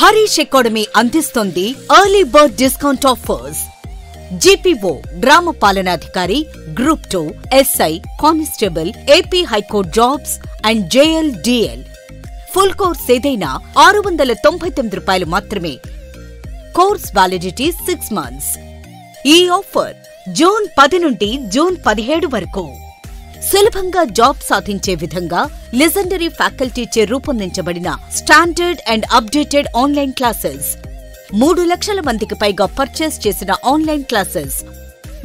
Harish academy అందిస్తోంది early bird discount offers. GPO గ్రామ పాలనాధికారి, group 2, SI, constable, AP high court jobs and JLDL. Full course ఏదైనా ₹699 మాత్రమే. Course validity 6 months. ఈ offer June 10 నుండి జూన్ 17 వరకు. సులభంగా జాబ్ సాధించే విధంగా లెజెండరీ ఫ్యాకల్టీచే రూపొందించబడిన standard and updated online classes. 3 లక్షల మందికి పైగా పర్చేస్ చేసిన ఆన్లైన్ క్లాసెస్.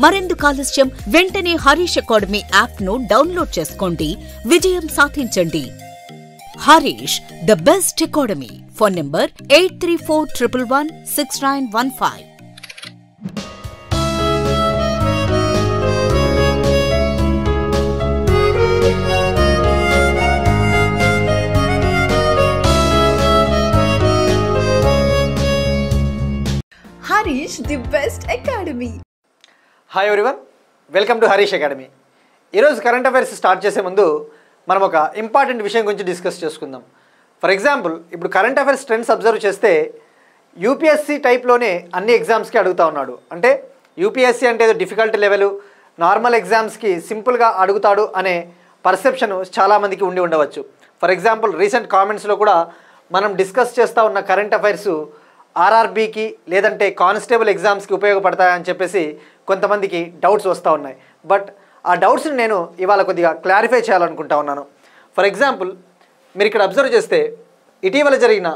మరెందుకు ఆలస్యం? వెంటనే హరీష్ అకాడమీ యాప్ ను డౌన్లోడ్ చేసుకోండి, విజయం సాధించండి. Harish, the best academy. Phone number 8341116915. Harish, the best academy. Hi everyone, welcome to Harish academy. ఈరోజు కరెంట్ అఫైర్స్ స్టార్ట్ చేసే ముందు మనం ఒక ఇంపార్టెంట్ విషయం గురించి డిస్కస్ చేసుకుందాం. ఫర్ ఎగ్జాంపుల్, ఇప్పుడు కరెంట్ అఫైర్స్ ట్రెండ్స్ అబ్జర్వ్ చేస్తే యూపీఎస్సీ టైప్లోనే అన్ని ఎగ్జామ్స్కి అడుగుతూ ఉన్నాడు. అంటే యూపీఎస్సీ అంటే ఏదో డిఫికల్టీ లెవెల్, నార్మల్ ఎగ్జామ్స్కి సింపుల్గా అడుగుతాడు అనే పర్సెప్షన్ చాలామందికి ఉండి ఉండవచ్చు. ఫర్ ఎగ్జాంపుల్, రీసెంట్ కామెంట్స్లో కూడా మనం డిస్కస్ చేస్తూ ఉన్న కరెంట్ అఫైర్స్ ఆర్ఆర్బీకి లేదంటే కానిస్టేబుల్ ఎగ్జామ్స్కి ఉపయోగపడతాయని చెప్పేసి కొంతమందికి డౌట్స్ వస్తూ ఉన్నాయి. బట్ ఆ డౌట్స్ని నేను ఇవాళ కొద్దిగా క్లారిఫై చేయాలనుకుంటా ఉన్నాను. ఫర్ ఎగ్జాంపుల్, మీరు ఇక్కడ అబ్జర్వ్ చేస్తే ఇటీవల జరిగిన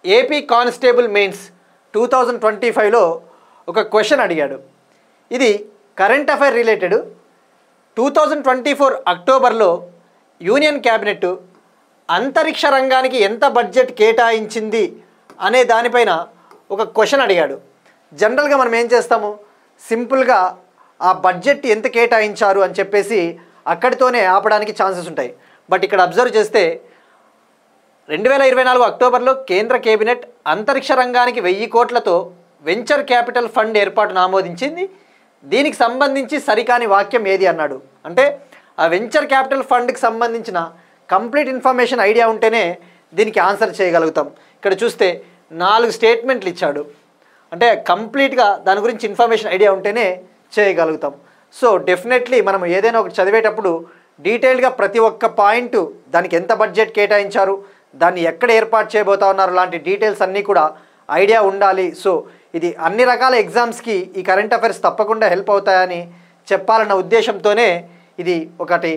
ఏపీ కానిస్టేబుల్ మెయిన్స్ 2025లో ఒక క్వశ్చన్ అడిగాడు. ఇది కరెంట్ అఫైర్ రిలేటెడ్. 2024 అక్టోబర్లో యూనియన్ క్యాబినెట్ అంతరిక్ష రంగానికి ఎంత బడ్జెట్ కేటాయించింది అనే దానిపైన ఒక క్వశ్చన్ అడిగాడు. జనరల్గా మనం ఏం చేస్తాము, సింపుల్గా ఆ బడ్జెట్ ఎంత కేటాయించారు అని చెప్పేసి అక్కడితోనే ఆపడానికి ఛాన్సెస్ ఉంటాయి. బట్ ఇక్కడ అబ్జర్వ్ చేస్తే 2024 అక్టోబర్లో కేంద్ర కేబినెట్ అంతరిక్ష రంగానికి 1000 కోట్లతో వెంచర్ క్యాపిటల్ ఫండ్ ఏర్పాటును ఆమోదించింది. దీనికి సంబంధించి సరికాని వాక్యం ఏది అన్నాడు. అంటే ఆ వెంచర్ క్యాపిటల్ ఫండ్కి సంబంధించిన కంప్లీట్ ఇన్ఫర్మేషన్ ఐడియా ఉంటేనే దీనికి ఆన్సర్ చేయగలుగుతాం. ఇక్కడ చూస్తే 4 స్టేట్మెంట్లు ఇచ్చాడు. అంటే కంప్లీట్గా దాని గురించి ఇన్ఫర్మేషన్ ఐడియా ఉంటేనే చేయగలుగుతాం. సో డెఫినెట్లీ మనం ఏదైనా ఒకటి చదివేటప్పుడు డీటెయిల్గా ప్రతి ఒక్క పాయింట్, దానికి ఎంత బడ్జెట్ కేటాయించారు, దాన్ని ఎక్కడ ఏర్పాటు చేయబోతా ఉన్నారు, లాంటి డీటెయిల్స్ అన్నీ కూడా ఐడియా ఉండాలి. సో ఇది అన్ని రకాల ఎగ్జామ్స్కి ఈ కరెంట్ అఫైర్స్ తప్పకుండా హెల్ప్ అవుతాయని చెప్పాలన్న ఉద్దేశంతోనే ఇది ఒకటి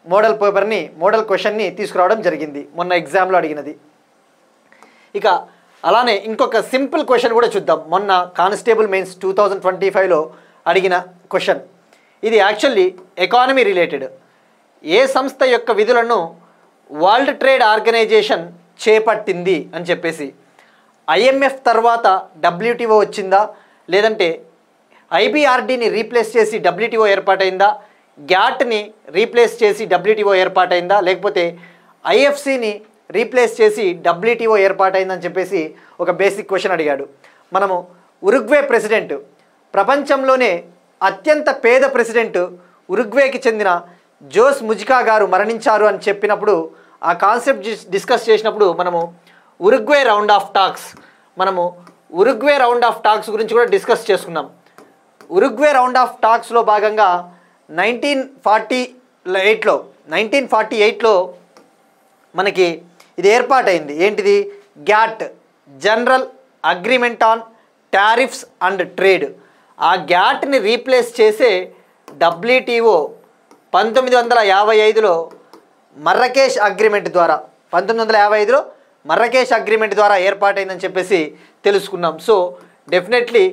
మోడల్ పేపర్ని, మోడల్ క్వశ్చన్ని తీసుకురావడం జరిగింది, మొన్న ఎగ్జామ్లో అడిగినది. ఇక అలానే ఇంకొక సింపుల్ క్వశ్చన్ కూడా చూద్దాం. మొన్న కానిస్టేబుల్ మెయిన్స్ 2025లో అడిగిన క్వశ్చన్. ఇది యాక్చువల్లీ ఎకానమీ రిలేటెడ్. ఏ సంస్థ యొక్క విధులను వరల్డ్ ట్రేడ్ ఆర్గనైజేషన్ చేపట్టింది అని చెప్పేసి. IMF తర్వాత WTO వచ్చిందా, లేదంటే IBRDని రీప్లేస్ చేసి WTO ఏర్పాటైందా, గ్యాట్ని రీప్లేస్ చేసి WTO ఏర్పాటైందా, లేకపోతే IFCని రీప్లేస్ చేసి WTO ఏర్పాటైందని చెప్పేసి ఒక బేసిక్ క్వశ్చన్ అడిగాడు. మనము ఉరుగ్వే ప్రెసిడెంట్, ప్రపంచంలోనే అత్యంత పేద ప్రెసిడెంట్ ఉరుగ్వేకి చెందిన జోస్ ముజికా గారు మరణించారు అని చెప్పినప్పుడు, ఆ కాన్సెప్ట్ డిస్కస్ చేసినప్పుడు మనము ఉరుగ్వే రౌండ్ ఆఫ్ టాక్స్ గురించి కూడా డిస్కస్ చేసుకున్నాం. ఉరుగ్వే రౌండ్ ఆఫ్ టాక్స్లో భాగంగా 1948లో మనకి ఇది ఏర్పాటైంది. ఏంటిది? GATT, general agreement on tariffs and trade. ఆ గ్యాట్ని రీప్లేస్ చేసే WTO 1955లో మర్రకేష్ అగ్రిమెంట్ ద్వారా 1955లో మర్రకేష్ అగ్రిమెంట్ ద్వారా ఏర్పాటైందని చెప్పేసి తెలుసుకున్నాం. సో డెఫినెట్లీ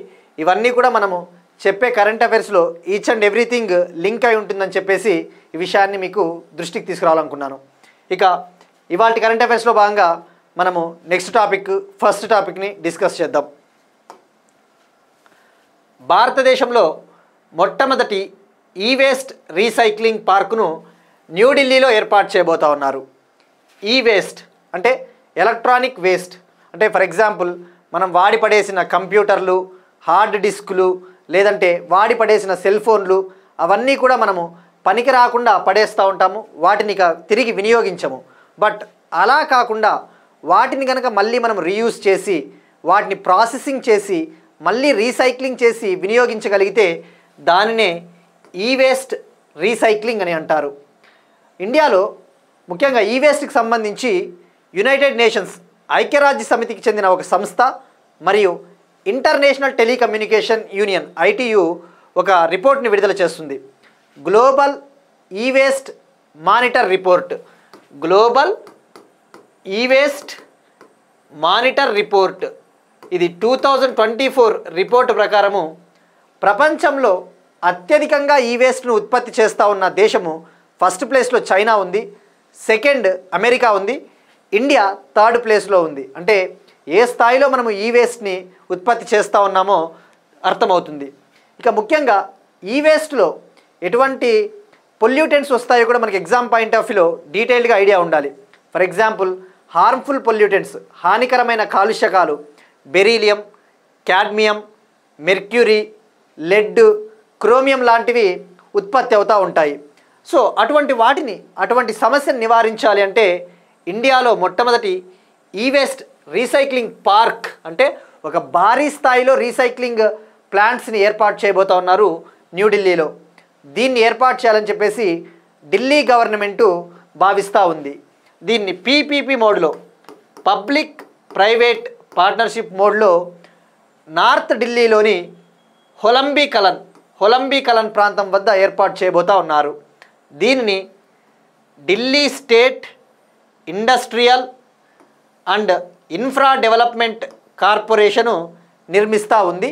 ఇవన్నీ కూడా మనము చెప్పే కరెంట్ అఫైర్స్లో ఈచ్ అండ్ ఎవ్రీథింగ్ లింక్ అయి ఉంటుందని చెప్పేసి ఈ విషయాన్ని మీకు దృష్టికి తీసుకురావాలనుకున్నాను. ఇక ఇవాళ కరెంట్ అఫైర్స్లో భాగంగా మనము ఫస్ట్ టాపిక్ని డిస్కస్ చేద్దాం. భారతదేశంలో మొట్టమొదటి ఈ-వేస్ట్ రీసైక్లింగ్ పార్కును న్యూఢిల్లీలో ఏర్పాటు చేయబోతా ఉన్నారు. ఈ-వేస్ట్ అంటే ఎలక్ట్రానిక్ వేస్ట్. అంటే ఫర్ ఎగ్జాంపుల్, మనం వాడి పడేసిన కంప్యూటర్లు, హార్డ్ డిస్కులు, లేదంటే వాడి పడేసిన సెల్ ఫోన్లు, అవన్నీ కూడా మనము పనికి రాకుండా పడేస్తూ ఉంటాము, వాటిని తిరిగి వినియోగించము. బట్ అలా కాకుండా వాటిని కనుక మళ్ళీ మనం రీయూజ్ చేసి వాటిని ప్రాసెసింగ్ చేసి మళ్ళీ రీసైక్లింగ్ చేసి వినియోగించగలిగితే దానినే ఈ వేస్ట్ రీసైక్లింగ్ అని అంటారు. ఇండియాలో ముఖ్యంగా ఈ వేస్ట్కి సంబంధించి యునైటెడ్ నేషన్స్ ఐక్యరాజ్య సమితికి చెందిన ఒక సంస్థ మరియు ఇంటర్నేషనల్ టెలికమ్యూనికేషన్ యూనియన్ ITU ఒక రిపోర్ట్ని విడుదల చేస్తుంది. గ్లోబల్ ఈ వేస్ట్ మానిటర్ రిపోర్ట్. గ్లోబల్ ఈ వేస్ట్ మానిటర్ రిపోర్ట్ ఇది 2024 రిపోర్టు ప్రకారము ప్రపంచంలో అత్యధికంగా ఈ వేస్ట్ను ఉత్పత్తి చేస్తూ ఉన్న దేశము ఫస్ట్ ప్లేస్లో చైనా ఉంది, సెకండ్ అమెరికా ఉంది, ఇండియా థర్డ్ ప్లేస్లో ఉంది. అంటే ఏ స్థాయిలో మనము ఈ వేస్ట్ని ఉత్పత్తి చేస్తూ ఉన్నామో అర్థమవుతుంది. ఇక ముఖ్యంగా ఈ వేస్ట్లో ఎటువంటి పొల్యూటెంట్స్ వస్తాయో కూడా మనకి ఎగ్జామ్ పాయింట్ ఆఫ్ వ్యూలో డీటెయిల్డ్గా ఐడియా ఉండాలి. ఫర్ ఎగ్జాంపుల్ హార్మ్ఫుల్ పొల్యూటెంట్స్, హానికరమైన కాలుష్యకాలు beryllium, cadmium, mercury, lead, chromium లాంటివి ఉత్పత్తి అవుతూ ఉంటాయి. సో అటువంటి సమస్యను నివారించాలి అంటే ఇండియాలో మొట్టమొదటి ఈ వేస్ట్ రీసైక్లింగ్ పార్క్ అంటే ఒక భారీ స్థాయిలో రీసైక్లింగ్ ప్లాంట్స్ని ఏర్పాటు చేయబోతూ ఉన్నారు న్యూఢిల్లీలో. దీన్ని ఏర్పాటు చేయాలని చెప్పేసి ఢిల్లీ గవర్నమెంటు భావిస్తూ ఉంది. దీన్ని PPP మోడ్లో, పబ్లిక్ ప్రైవేట్ పార్ట్నర్షిప్ మోడ్లో నార్త్ ఢిల్లీలోని హొలంబీ కలన్ ప్రాంతం వద్ద ఏర్పాటు చేయబోతూ ఉన్నారు. దీనిని Delhi state industrial and infra development corporation నిర్మిస్తూ ఉంది.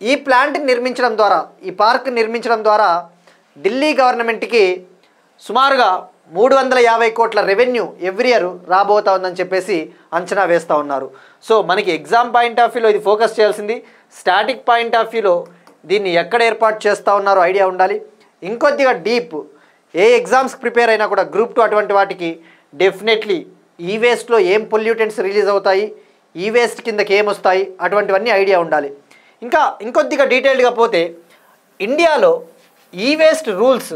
ఈ ప్లాంట్ని నిర్మించడం ద్వారా, ఈ పార్క్ నిర్మించడం ద్వారా ఢిల్లీ గవర్నమెంట్కి సుమారుగా 350 కోట్ల రెవెన్యూ ఎవ్రీ ఇయర్ రాబోతా ఉందని చెప్పేసి అంచనా వేస్తూ ఉన్నారు. సో మనకి ఎగ్జామ్ పాయింట్ ఆఫ్ వ్యూలో ఇది ఫోకస్ చేయాల్సింది. స్టాటిక్ పాయింట్ ఆఫ్ వ్యూలో దీన్ని ఎక్కడ ఏర్పాటు చేస్తూ ఉన్నారో ఐడియా ఉండాలి. ఇంకొద్దిగా డీప్ ఏ ఎగ్జామ్స్కి ప్రిపేర్ అయినా కూడా గ్రూప్ 2 అటువంటి వాటికి డెఫినెట్లీ ఈ వేస్ట్లో ఏం పొల్యూటెంట్స్ రిలీజ్ అవుతాయి, ఈ వేస్ట్ కిందకి ఏమొస్తాయి, అటువంటివన్నీ ఐడియా ఉండాలి. ఇంకొద్దిగా డీటెయిల్డ్గా పోతే ఇండియాలో ఈ వేస్ట్ రూల్స్,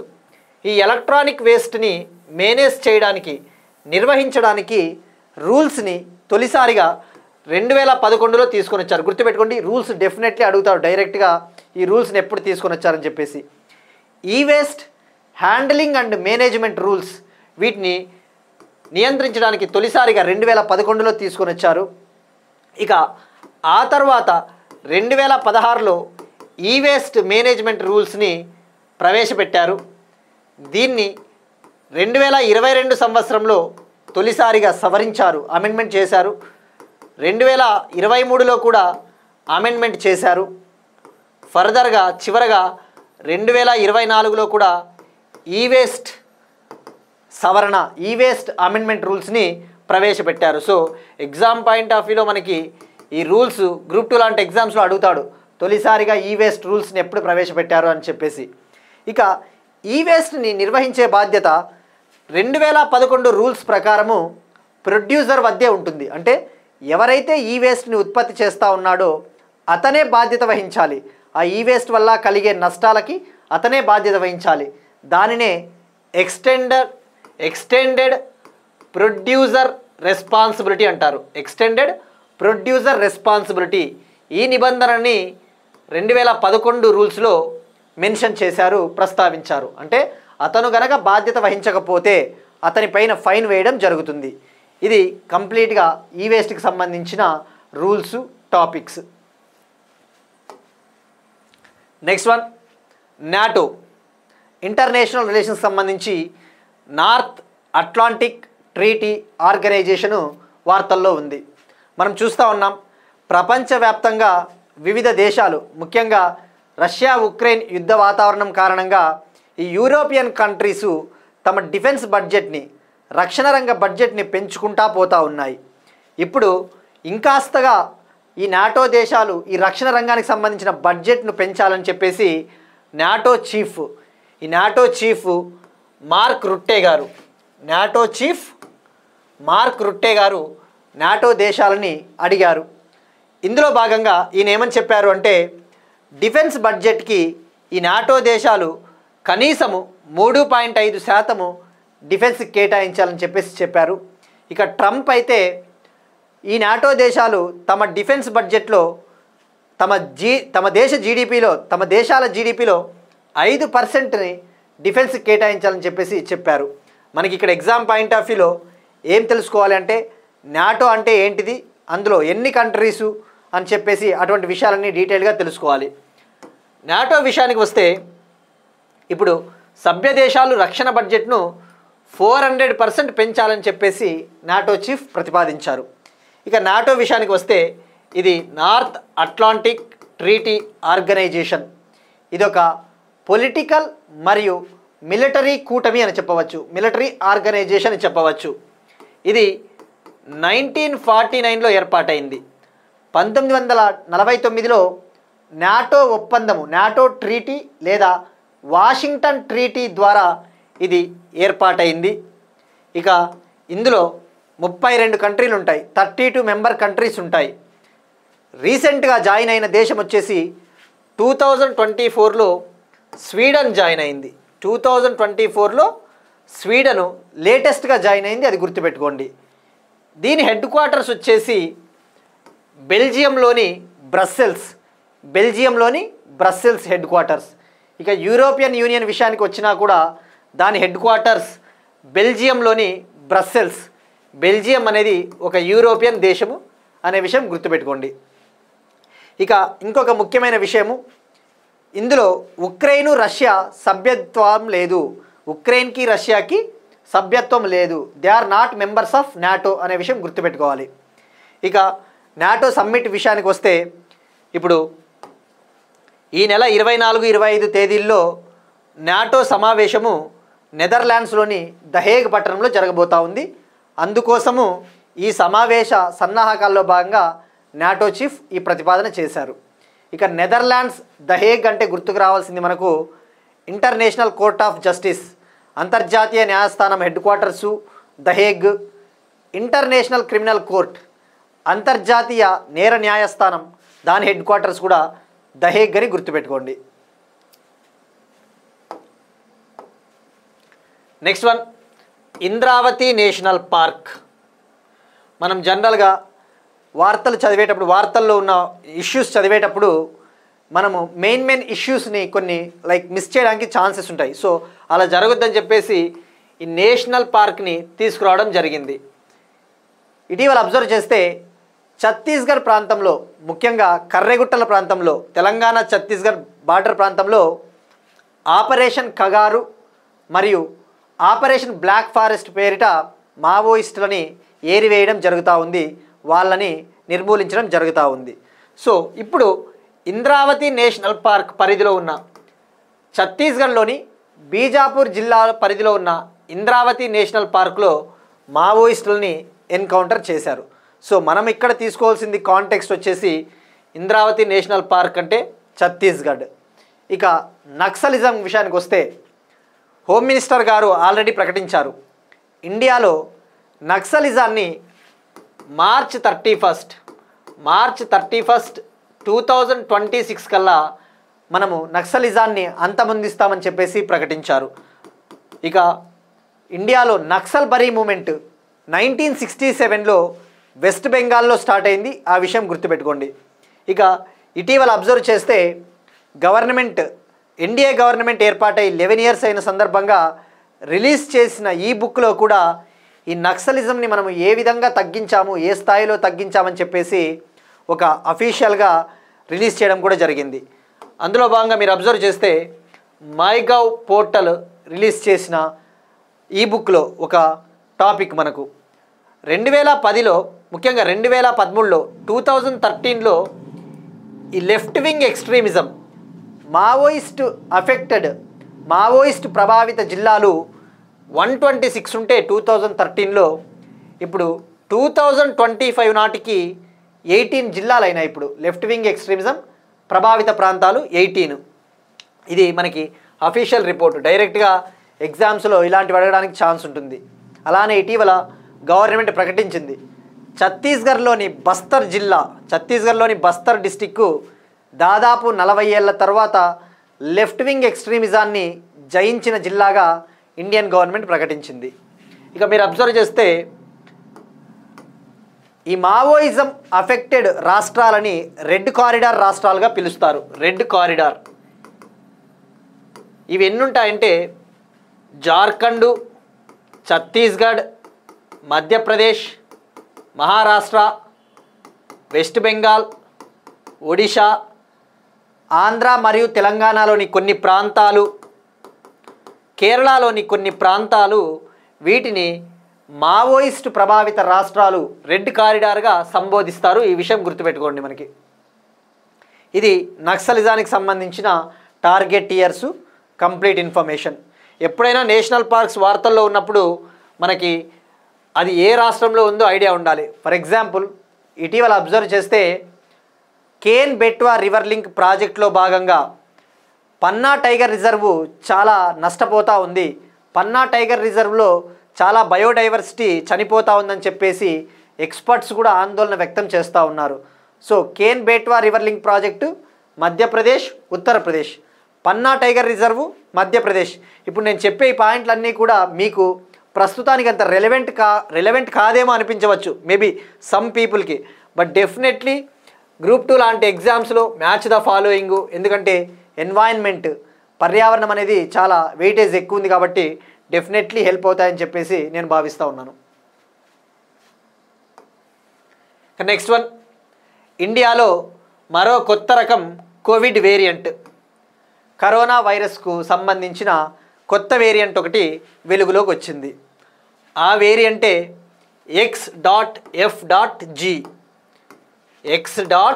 ఈ ఎలక్ట్రానిక్ వేస్ట్ని మేనేజ్ చేయడానికి, నిర్వహించడానికి రూల్స్ని తొలిసారిగా 2011లో తీసుకొని వచ్చారు. గుర్తుపెట్టుకోండి, రూల్స్ డెఫినెట్లీ అడుగుతారు డైరెక్ట్గా ఈ రూల్స్ని ఎప్పుడు తీసుకొని వచ్చారని చెప్పేసి. ఈ waste handling and management rules, వీటిని నియంత్రించడానికి తొలిసారిగా 2011లో తీసుకొని వచ్చారు. ఇక ఆ తర్వాత 2016లో ఈ వేస్ట్ మేనేజ్మెంట్ రూల్స్ని ప్రవేశపెట్టారు. దీన్ని 2022 సంవత్సరంలో తొలిసారిగా సవరించారు, అమెండ్మెంట్ చేశారు. 2023లో కూడా అమెండ్మెంట్ చేశారు. ఫర్దర్గా చివరగా 2024లో కూడా ఈ వేస్ట్ సవరణ, ఈ వేస్ట్ అమెండ్మెంట్ రూల్స్ని ప్రవేశపెట్టారు. సో ఎగ్జామ్ పాయింట్ ఆఫ్ వ్యూలో మనకి ఈ రూల్స్ గ్రూప్ 2 లాంటి ఎగ్జామ్స్లో అడుగుతాడు, తొలిసారిగా ఈ వేస్ట్ రూల్స్ని ఎప్పుడు ప్రవేశపెట్టారు అని చెప్పేసి. ఇక ఈ వేస్ట్ని నిర్వహించే బాధ్యత 2011 రూల్స్ ప్రకారము ప్రొడ్యూసర్ వద్దే ఉంటుంది. అంటే ఎవరైతే ఈ వేస్ట్ని ఉత్పత్తి చేస్తూ ఉన్నాడో అతనే బాధ్యత వహించాలి. ఆ ఈ వేస్ట్ వల్ల కలిగే నష్టాలకి అతనే బాధ్యత వహించాలి. దానినే ఎక్స్టెండెడ్ ప్రొడ్యూసర్ రెస్పాన్సిబిలిటీ అంటారు. ఎక్స్టెండెడ్ ప్రొడ్యూసర్ రెస్పాన్సిబిలిటీ ఈ నిబంధనని 2011 రూల్స్లో మెన్షన్ చేశారు, ప్రస్తావించారు. అంటే అతను గనక బాధ్యత వహించకపోతే అతని పైన ఫైన్ వేయడం జరుగుతుంది. ఇది కంప్లీట్గా ఈ వేస్ట్కి సంబంధించిన rules topics. Next one, NATO international relations సంబంధించి నార్త్ అట్లాంటిక్ ట్రీటీ ఆర్గనైజేషను వార్తల్లో ఉంది. మనం చూస్తూ ఉన్నాం, ప్రపంచవ్యాప్తంగా వివిధ దేశాలు, ముఖ్యంగా రష్యా ఉక్రెయిన్ యుద్ధ వాతావరణం కారణంగా ఈ యూరోపియన్ కంట్రీసు తమ డిఫెన్స్ బడ్జెట్ని, రక్షణ రంగ బడ్జెట్ని పెంచుకుంటా పోతూ ఉన్నాయి. ఇప్పుడు ఇంకాస్తగా ఈ నాటో దేశాలు ఈ రక్షణ రంగానికి సంబంధించిన బడ్జెట్ను పెంచాలని చెప్పేసి నాటో చీఫ్ మార్క్ రుట్టే గారు నాటో దేశాలని అడిగారు. ఇందులో భాగంగా ఈయన ఏమని చెప్పారు అంటే, డిఫెన్స్ బడ్జెట్కి ఈ నాటో దేశాలు కనీసము 3.5% డిఫెన్స్కి కేటాయించాలని చెప్పేసి చెప్పారు. ఇక ట్రంప్ అయితే ఈ నాటో దేశాలు తమ డిఫెన్స్ బడ్జెట్లో తమ దేశ జీడిపిలో తమ దేశాల జీడిపిలో 5%ని డిఫెన్స్ కేటాయించాలని చెప్పేసి చెప్పారు. మనకి ఇక్కడ ఎగ్జామ్ పాయింట్ ఆఫ్ వ్యూలో ఏం తెలుసుకోవాలి అంటే నాటో అంటే ఏంటిది, అందులో ఎన్ని కంట్రీసు అని చెప్పేసి అటువంటి విషయాలన్నీ డీటెయిల్గా తెలుసుకోవాలి. నాటో విషయానికి వస్తే ఇప్పుడు సభ్య దేశాలు రక్షణ బడ్జెట్ను 400% పెంచాలని చెప్పేసి నాటో చీఫ్ ప్రతిపాదించారు. ఇక నాటో విషయానికి వస్తే ఇది నార్త్ అట్లాంటిక్ ట్రీటీ ఆర్గనైజేషన్. ఇదొక పొలిటికల్ మరియు మిలిటరీ కూటమి అని చెప్పవచ్చు, మిలిటరీ ఆర్గనైజేషన్ అని చెప్పవచ్చు. ఇది 1949లో ఏర్పాటైంది. 1949లో నాటో ఒప్పందము, నాటో ట్రీటీ లేదా వాషింగ్టన్ ట్రీటీ ద్వారా ఇది ఏర్పాటైంది. ఇక ఇందులో 32 కంట్రీలు ఉంటాయి, 32 మెంబర్ కంట్రీస్ ఉంటాయి. రీసెంట్గా జాయిన్ అయిన దేశం వచ్చేసి 2024లో స్వీడన్ జాయిన్ అయింది. 2024లో స్వీడను లేటెస్ట్గా జాయిన్ అయింది, అది గుర్తుపెట్టుకోండి. దీని హెడ్ క్వార్టర్స్ వచ్చేసి బెల్జియంలోని బ్రస్సెల్స్ హెడ్ క్వార్టర్స్. ఇక యూరోపియన్ యూనియన్ విషయానికి వచ్చినా కూడా దాని హెడ్ క్వార్టర్స్ బెల్జియంలోని బ్రస్సెల్స్. బెల్జియం అనేది ఒక యూరోపియన్ దేశము అనే విషయం గుర్తుపెట్టుకోండి. ఇక ఇంకొక ముఖ్యమైన విషయము, ఇందులో ఉక్రెయిన్ రష్యా సభ్యత్వం లేదు, ఉక్రెయిన్కి రష్యాకి సభ్యత్వం లేదు. They are not members of NATO అనే విషయం గుర్తుపెట్టుకోవాలి. ఇక నాటో సమ్మిట్ విషయానికి వస్తే ఇప్పుడు ఈ నెల 24-25 తేదీల్లో నాటో సమావేశము నెదర్లాండ్స్లోని ద హేగ్ పట్టణంలో జరగబోతూ ఉంది. అందుకోసము ఈ సమావేశ సన్నాహకాల్లో భాగంగా నాటో చీఫ్ ఈ ప్రతిపాదన చేశారు. ఇక నెదర్లాండ్స్ ద హేగ్ అంటే గుర్తుకు రావాల్సింది మనకు ఇంటర్నేషనల్ కోర్ట్ ఆఫ్ జస్టిస్, అంతర్జాతీయ న్యాయస్థానం head quarters the Hague. International criminal court, అంతర్జాతీయ నేర న్యాయస్థానం, దాని హెడ్ క్వార్టర్స్ కూడా ద హేగ్ అని గుర్తుపెట్టుకోండి. Next one, Indravati national park. మనం జనరల్గా వార్తలు చదివేటప్పుడు, వార్తల్లో ఉన్న ఇష్యూస్ చదివేటప్పుడు మనము మెయిన్ ఇష్యూస్ని కొన్ని మిస్ చేయడానికి ఛాన్సెస్ ఉంటాయి. సో అలా జరగొద్దని చెప్పేసి ఈ నేషనల్ పార్క్ని తీసుకురావడం జరిగింది. ఇటీవల అబ్జర్వ్ చేస్తే ఛత్తీస్గఢ్ ప్రాంతంలో, ముఖ్యంగా కర్రెగుట్టల ప్రాంతంలో, తెలంగాణ ఛత్తీస్గఢ్ బార్డర్ ప్రాంతంలో ఆపరేషన్ కగారు మరియు ఆపరేషన్ బ్లాక్ ఫారెస్ట్ పేరిట మావోయిస్టులని ఏరివేయడం జరుగుతూ ఉంది, వాళ్ళని నిర్మూలించడం జరుగుతూ ఉంది. సో ఇప్పుడు ఇంద్రావతి నేషనల్ పార్క్ పరిధిలో ఉన్న ఛత్తీస్గఢ్లోని బీజాపూర్ జిల్లా పరిధిలో ఉన్న ఇంద్రావతి నేషనల్ పార్క్లో మావోయిస్టులని ఎన్కౌంటర్ చేశారు. సో మనం ఇక్కడ తీసుకోవాల్సింది కాంటెక్స్ట్ వచ్చేసి ఇంద్రావతి నేషనల్ పార్క్ అంటే ఛత్తీస్గఢ్. ఇక నక్సలిజం విషయానికి వస్తే హోమ్ మినిస్టర్ గారు ఆల్రెడీ ప్రకటించారు, ఇండియాలో నక్సలిజాన్ని మార్చ్ 31, 2026 కల్లా మనము నక్సలిజాన్ని అంతమొందిస్తామని చెప్పేసి ప్రకటించారు. ఇక ఇండియాలో నక్సల్ బరీ మూమెంట్ 1967లో వెస్ట్ బెంగాల్లో స్టార్ట్ అయింది, ఆ విషయం గుర్తుపెట్టుకోండి. ఇక ఇటీవల అబ్జర్వ్ చేస్తే ఎన్డీఏ గవర్నమెంట్ ఏర్పాటై 11 ఇయర్స్ అయిన సందర్భంగా రిలీజ్ చేసిన ఈ బుక్లో కూడా ఈ నక్సలిజంని మనం ఏ విధంగా తగ్గించాము, ఏ స్థాయిలో తగ్గించామని చెప్పేసి ఒక అఫీషియల్గా రిలీజ్ చేయడం కూడా జరిగింది. అందులో భాగంగా మీరు అబ్జర్వ్ చేస్తే మైగవ్ పోర్టల్ రిలీజ్ చేసిన ఈ బుక్లో ఒక టాపిక్ మనకు 2010లో, ముఖ్యంగా 2013లో, 2013లో ఈ లెఫ్ట్ వింగ్ ఎక్స్ట్రీమిజం, మావోయిస్ట్ ప్రభావిత జిల్లాలు 126 ఉంటే 2013లో, ఇప్పుడు 2025 నాటికి 18 జిల్లాలు అయినాయి. ఇప్పుడు లెఫ్ట్ వింగ్ ఎక్స్ట్రీమిజం ప్రభావిత ప్రాంతాలు 18. ఇది మనకి అఫీషియల్ రిపోర్ట్, డైరెక్ట్గా ఎగ్జామ్స్లో ఇలాంటివి అడగడానికి ఛాన్స్ ఉంటుంది. అలానే ఇటీవల గవర్నమెంట్ ప్రకటించింది ఛత్తీస్గఢ్లోని బస్తర్ డిస్టిక్కు దాదాపు 40 ఏళ్ల తర్వాత లెఫ్ట్ వింగ్ ఎక్స్ట్రీమిజాన్ని జయించిన జిల్లాగా ఇండియన్ గవర్నమెంట్ ప్రకటించింది. ఇక మీరు అబ్జర్వ్ చేస్తే ఈ మావోయిజం అఫెక్టెడ్ రాష్ట్రాలని రెడ్ కారిడార్ రాష్ట్రాలుగా పిలుస్తారు. రెడ్ కారిడార్ ఇవి ఎన్నుంటాయంటే జార్ఖండ్, ఛత్తీస్గఢ్, మధ్యప్రదేశ్, మహారాష్ట్ర, వెస్ట్ బెంగాల్, ఒడిషా, ఆంధ్ర మరియు తెలంగాణలోని కొన్ని ప్రాంతాలు, కేరళలోని కొన్ని ప్రాంతాలు, వీటిని మావోయిస్ట్ ప్రభావిత రాష్ట్రాలు రెడ్ కారిడార్గా సంబోధిస్తారు. ఈ విషయం గుర్తుపెట్టుకోండి. మనకి ఇది నక్సలిజానికి సంబంధించిన టార్గెట్ ఇయర్స్ కంప్లీట్ ఇన్ఫర్మేషన్. ఎప్పుడైనా నేషనల్ పార్క్స్ వార్తల్లో ఉన్నప్పుడు మనకి అది ఏ రాష్ట్రంలో ఉందో ఐడియా ఉండాలి. ఫర్ ఎగ్జాంపుల్ ఇటీవల అబ్జర్వ్ చేస్తే కేన్ బెట్వా రివర్ లింక్ ప్రాజెక్టులో భాగంగా పన్నా టైగర్ రిజర్వ్ చాలా నష్టపోతూ ఉంది. పన్నా టైగర్ రిజర్వ్లో చాలా బయోడైవర్సిటీ చనిపోతూ ఉందని చెప్పేసి ఎక్స్పర్ట్స్ కూడా ఆందోళన వ్యక్తం చేస్తూ ఉన్నారు. So Ken Betwa river link project Madhya Pradesh, Uttar Pradesh, Panna tiger reserve Madhya Pradesh. ఇప్పుడు నేను చెప్పే ఈ పాయింట్లన్నీ కూడా మీకు ప్రస్తుతానికి అంత రెలెవెంట్ కాదేమో అనిపించవచ్చు మేబీ సమ్ పీపుల్కి, బట్ డెఫినెట్లీ గ్రూప్ 2 లాంటి ఎగ్జామ్స్లో మ్యాచ్ ద ఫాలోయింగ్, ఎందుకంటే ఎన్వైరన్మెంట్ పర్యావరణం అనేది చాలా వెయిటేజ్ ఎక్కువ ఉంది కాబట్టి డెఫినెట్లీ హెల్ప్ అవుతాయని చెప్పేసి నేను భావిస్తూ ఉన్నాను. నెక్స్ట్ వన్, ఇండియాలో మరో కొత్త రకం కోవిడ్ వేరియంట్, కరోనా వైరస్కు సంబంధించిన కొత్త వేరియంట్ ఒకటి వెలుగులోకి వచ్చింది. ఆ వేరియంటే X.F.G. X.F.G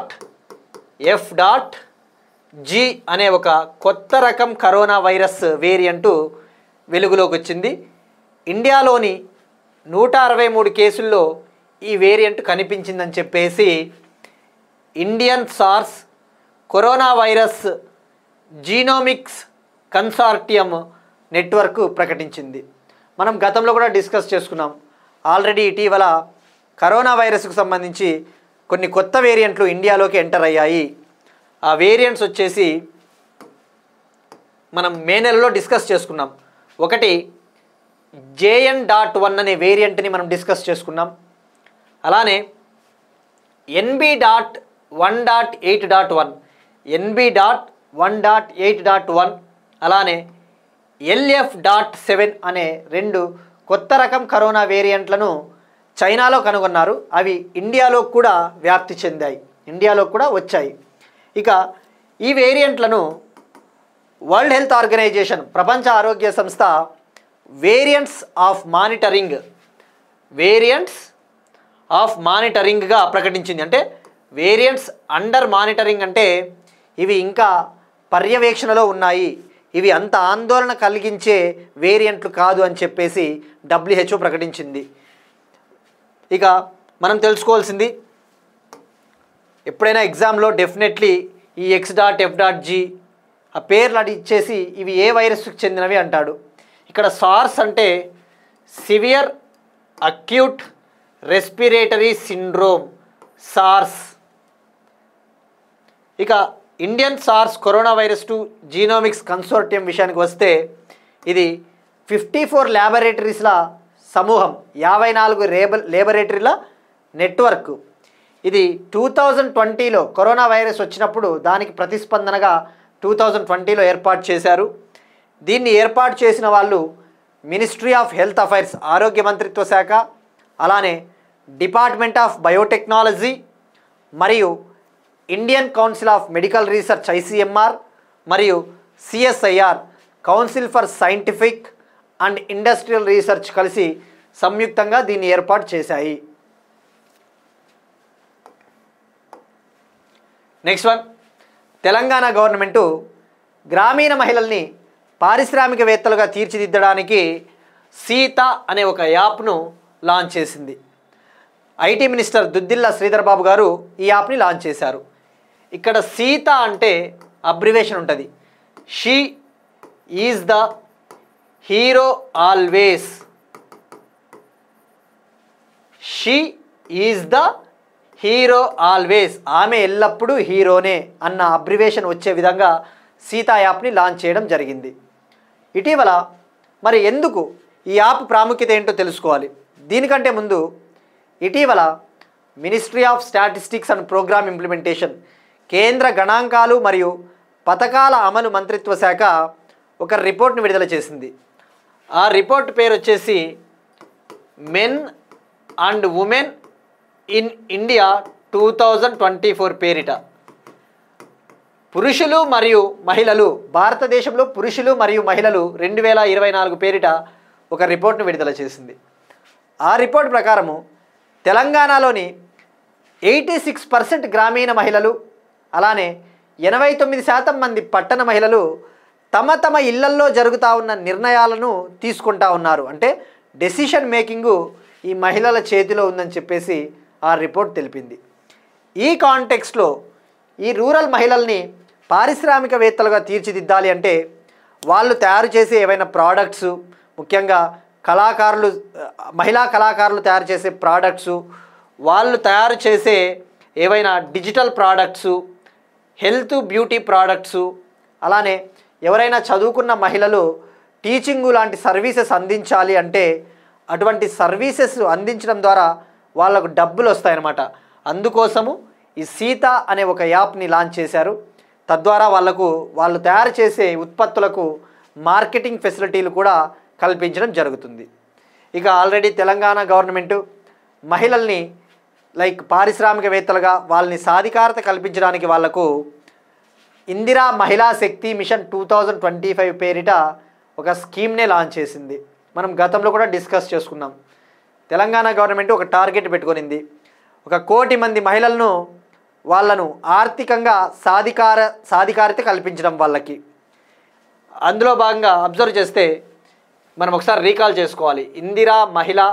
అనే ఒక కొత్త రకం కరోనా వైరస్ వేరియంటు వెలుగులోకి వచ్చింది. ఇండియాలోని 163 కేసుల్లో ఈ వేరియంట్ కనిపించిందని చెప్పేసి Indian SARS corona virus genomics consortium network ప్రకటించింది. మనం గతంలో కూడా డిస్కస్ చేసుకున్నాం. ఆల్రెడీ ఇటీవల కరోనా వైరస్కు సంబంధించి కొన్ని కొత్త వేరియంట్లు ఇండియాలోకి ఎంటర్ అయ్యాయి. ఆ వేరియంట్స్ వచ్చేసి మనం మే నెలలో డిస్కస్ చేసుకున్నాం. ఒకటి JN.1 అనే వేరియంట్ని మనం డిస్కస్ చేసుకున్నాం. అలానే NB.1.8.1 NB.1.8.1 అలానే LF.7 అనే 2 కొత్త రకం కరోనా వేరియంట్లను చైనాలో కనుగొన్నారు. అవి ఇండియాలో కూడా వ్యాప్తి చెందాయి, ఇండియాలో కూడా వచ్చాయి. ఇక ఈ వేరియంట్లను వరల్డ్ హెల్త్ ఆర్గనైజేషన్, ప్రపంచ ఆరోగ్య సంస్థ వేరియంట్స్ ఆఫ్ మానిటరింగ్గా ప్రకటించింది. అంటే వేరియంట్స్ అండర్ మానిటరింగ్ అంటే ఇవి ఇంకా పర్యవేక్షణలో ఉన్నాయి, ఇవి అంత ఆందోళన కలిగించే వేరియంట్లు కాదు అని చెప్పేసి WHO ప్రకటించింది. ఇక మనం తెలుసుకోవాల్సింది, ఎప్పుడైనా ఎగ్జామ్లో డెఫినెట్లీ ఈ X.F.G ఆ పేర్లు ఇచ్చేసి ఇవి ఏ వైరస్కి చెందినవి అంటాడు. ఇక్కడ సార్స్ అంటే severe acute respiratory syndrome, SARS. ఇక Indian SARS corona virus 2 genomics consortium విషయానికి వస్తే ఇది 54 ల్యాబొరేటరీస్ల సమూహం, 54 ల్యాబొరేటరీల నెట్వర్క్. ఇది 2020లో కరోనా వైరస్ వచ్చినప్పుడు దానికి ప్రతిస్పందనగా 2020లో ఏర్పాటు చేశారు. దీన్ని ఏర్పాటు చేసిన వాళ్ళు మినిస్ట్రీ ఆఫ్ హెల్త్ అఫైర్స్, ఆరోగ్య మంత్రిత్వ శాఖ, అలానే డిపార్ట్మెంట్ ఆఫ్ బయోటెక్నాలజీ మరియు Indian council of medical research ICMR మరియు CSIR council for scientific and industrial research కలిసి సంయుక్తంగా దీన్ని ఏర్పాటు చేశాయి. నెక్స్ట్ వన్, తెలంగాణ గవర్నమెంటు గ్రామీణ మహిళల్ని పారిశ్రామికవేత్తలుగా తీర్చిదిద్దడానికి సీత అనే ఒక యాప్ను లాంచ్ చేసింది. IT మినిస్టర్ దుద్దిల్ల శ్రీధర్ బాబు గారు ఈ యాప్ని లాంచ్ చేశారు. ఇక్కడ సీత అంటే అబ్రివేషన్ ఉంటుంది, she is the hero always, she is the hero always, ఆమె ఎల్లప్పుడూ హీరోనే అన్న అబ్రివేషన్ వచ్చే విధంగా సీతా యాప్ని లాంచ్ చేయడం జరిగింది. ఇటీవల మరి ఎందుకు ఈ యాప్ ప్రాముఖ్యత ఏంటో తెలుసుకోవాలి. దీనికంటే ముందు ఇటీవల ministry of statistics and programme implementation, కేంద్ర గణాంకాలు మరియు పథకాల అమలు మంత్రిత్వ శాఖ ఒక రిపోర్ట్ని విడుదల చేసింది. ఆ రిపోర్ట్ పేరు వచ్చేసి men and women in India 2024 పేరిట పురుషులు మరియు మహిళలు, భారతదేశంలో పురుషులు మరియు మహిళలు 2024 పేరిట ఒక రిపోర్ట్ను విడుదల చేసింది. ఆ రిపోర్ట్ ప్రకారము తెలంగాణలోని 86% గ్రామీణ మహిళలు, అలానే 89% మంది పట్టణ మహిళలు తమ తమ ఇళ్లల్లో జరుగుతూ ఉన్న నిర్ణయాలను తీసుకుంటా ఉన్నారు. అంటే డెసిషన్ మేకింగు ఈ మహిళల చేతిలో ఉందని చెప్పేసి ఆ రిపోర్ట్ తెలిపింది. ఈ కాంటెక్స్ట్లో ఈ రూరల్ మహిళల్ని పారిశ్రామికవేత్తలుగా తీర్చిదిద్దాలి అంటే వాళ్ళు తయారు చేసే ఏవైనా ప్రోడక్ట్స్, ముఖ్యంగా కళాకారులు, మహిళా కళాకారులు తయారు చేసే ప్రోడక్ట్స్, వాళ్ళు తయారు చేసే ఏవైనా digital products, health beauty products, అలానే ఎవరైనా చదువుకున్న మహిళలు టీచింగు లాంటి సర్వీసెస్ అందించాలి అంటే అటువంటి సర్వీసెస్ అందించడం ద్వారా వాళ్ళకు డబ్బులు వస్తాయన్నమాట. అందుకోసము ఈ సీత అనే ఒక యాప్ని లాంచ్ చేశారు. తద్వారా వాళ్ళు తయారు చేసే ఉత్పత్తులకు మార్కెటింగ్ ఫెసిలిటీలు కూడా కల్పించడం జరుగుతుంది. ఇక ఆల్రెడీ తెలంగాణ గవర్నమెంటు మహిళల్ని పారిశ్రామికవేత్తలుగా వాళ్ళని సాధికారత కల్పించడానికి వాళ్లకు ఇందిరా మహిళా శక్తి మిషన్ 2025 పేరిట ఒక స్కీమ్నే లాంచ్ చేసింది. మనం గతంలో కూడా డిస్కస్ చేసుకున్నాం. తెలంగాణ గవర్నమెంట్ ఒక టార్గెట్ పెట్టుకొనింది. 1 కోటి మంది మహిళలను వాళ్ళను ఆర్థికంగా సాధికారత కల్పించడం వాళ్ళకి. అందులో భాగంగా అబ్జర్వ్ చేస్తే మనం ఒకసారి రీకాల్ చేసుకోవాలి. ఇందిరా మహిళా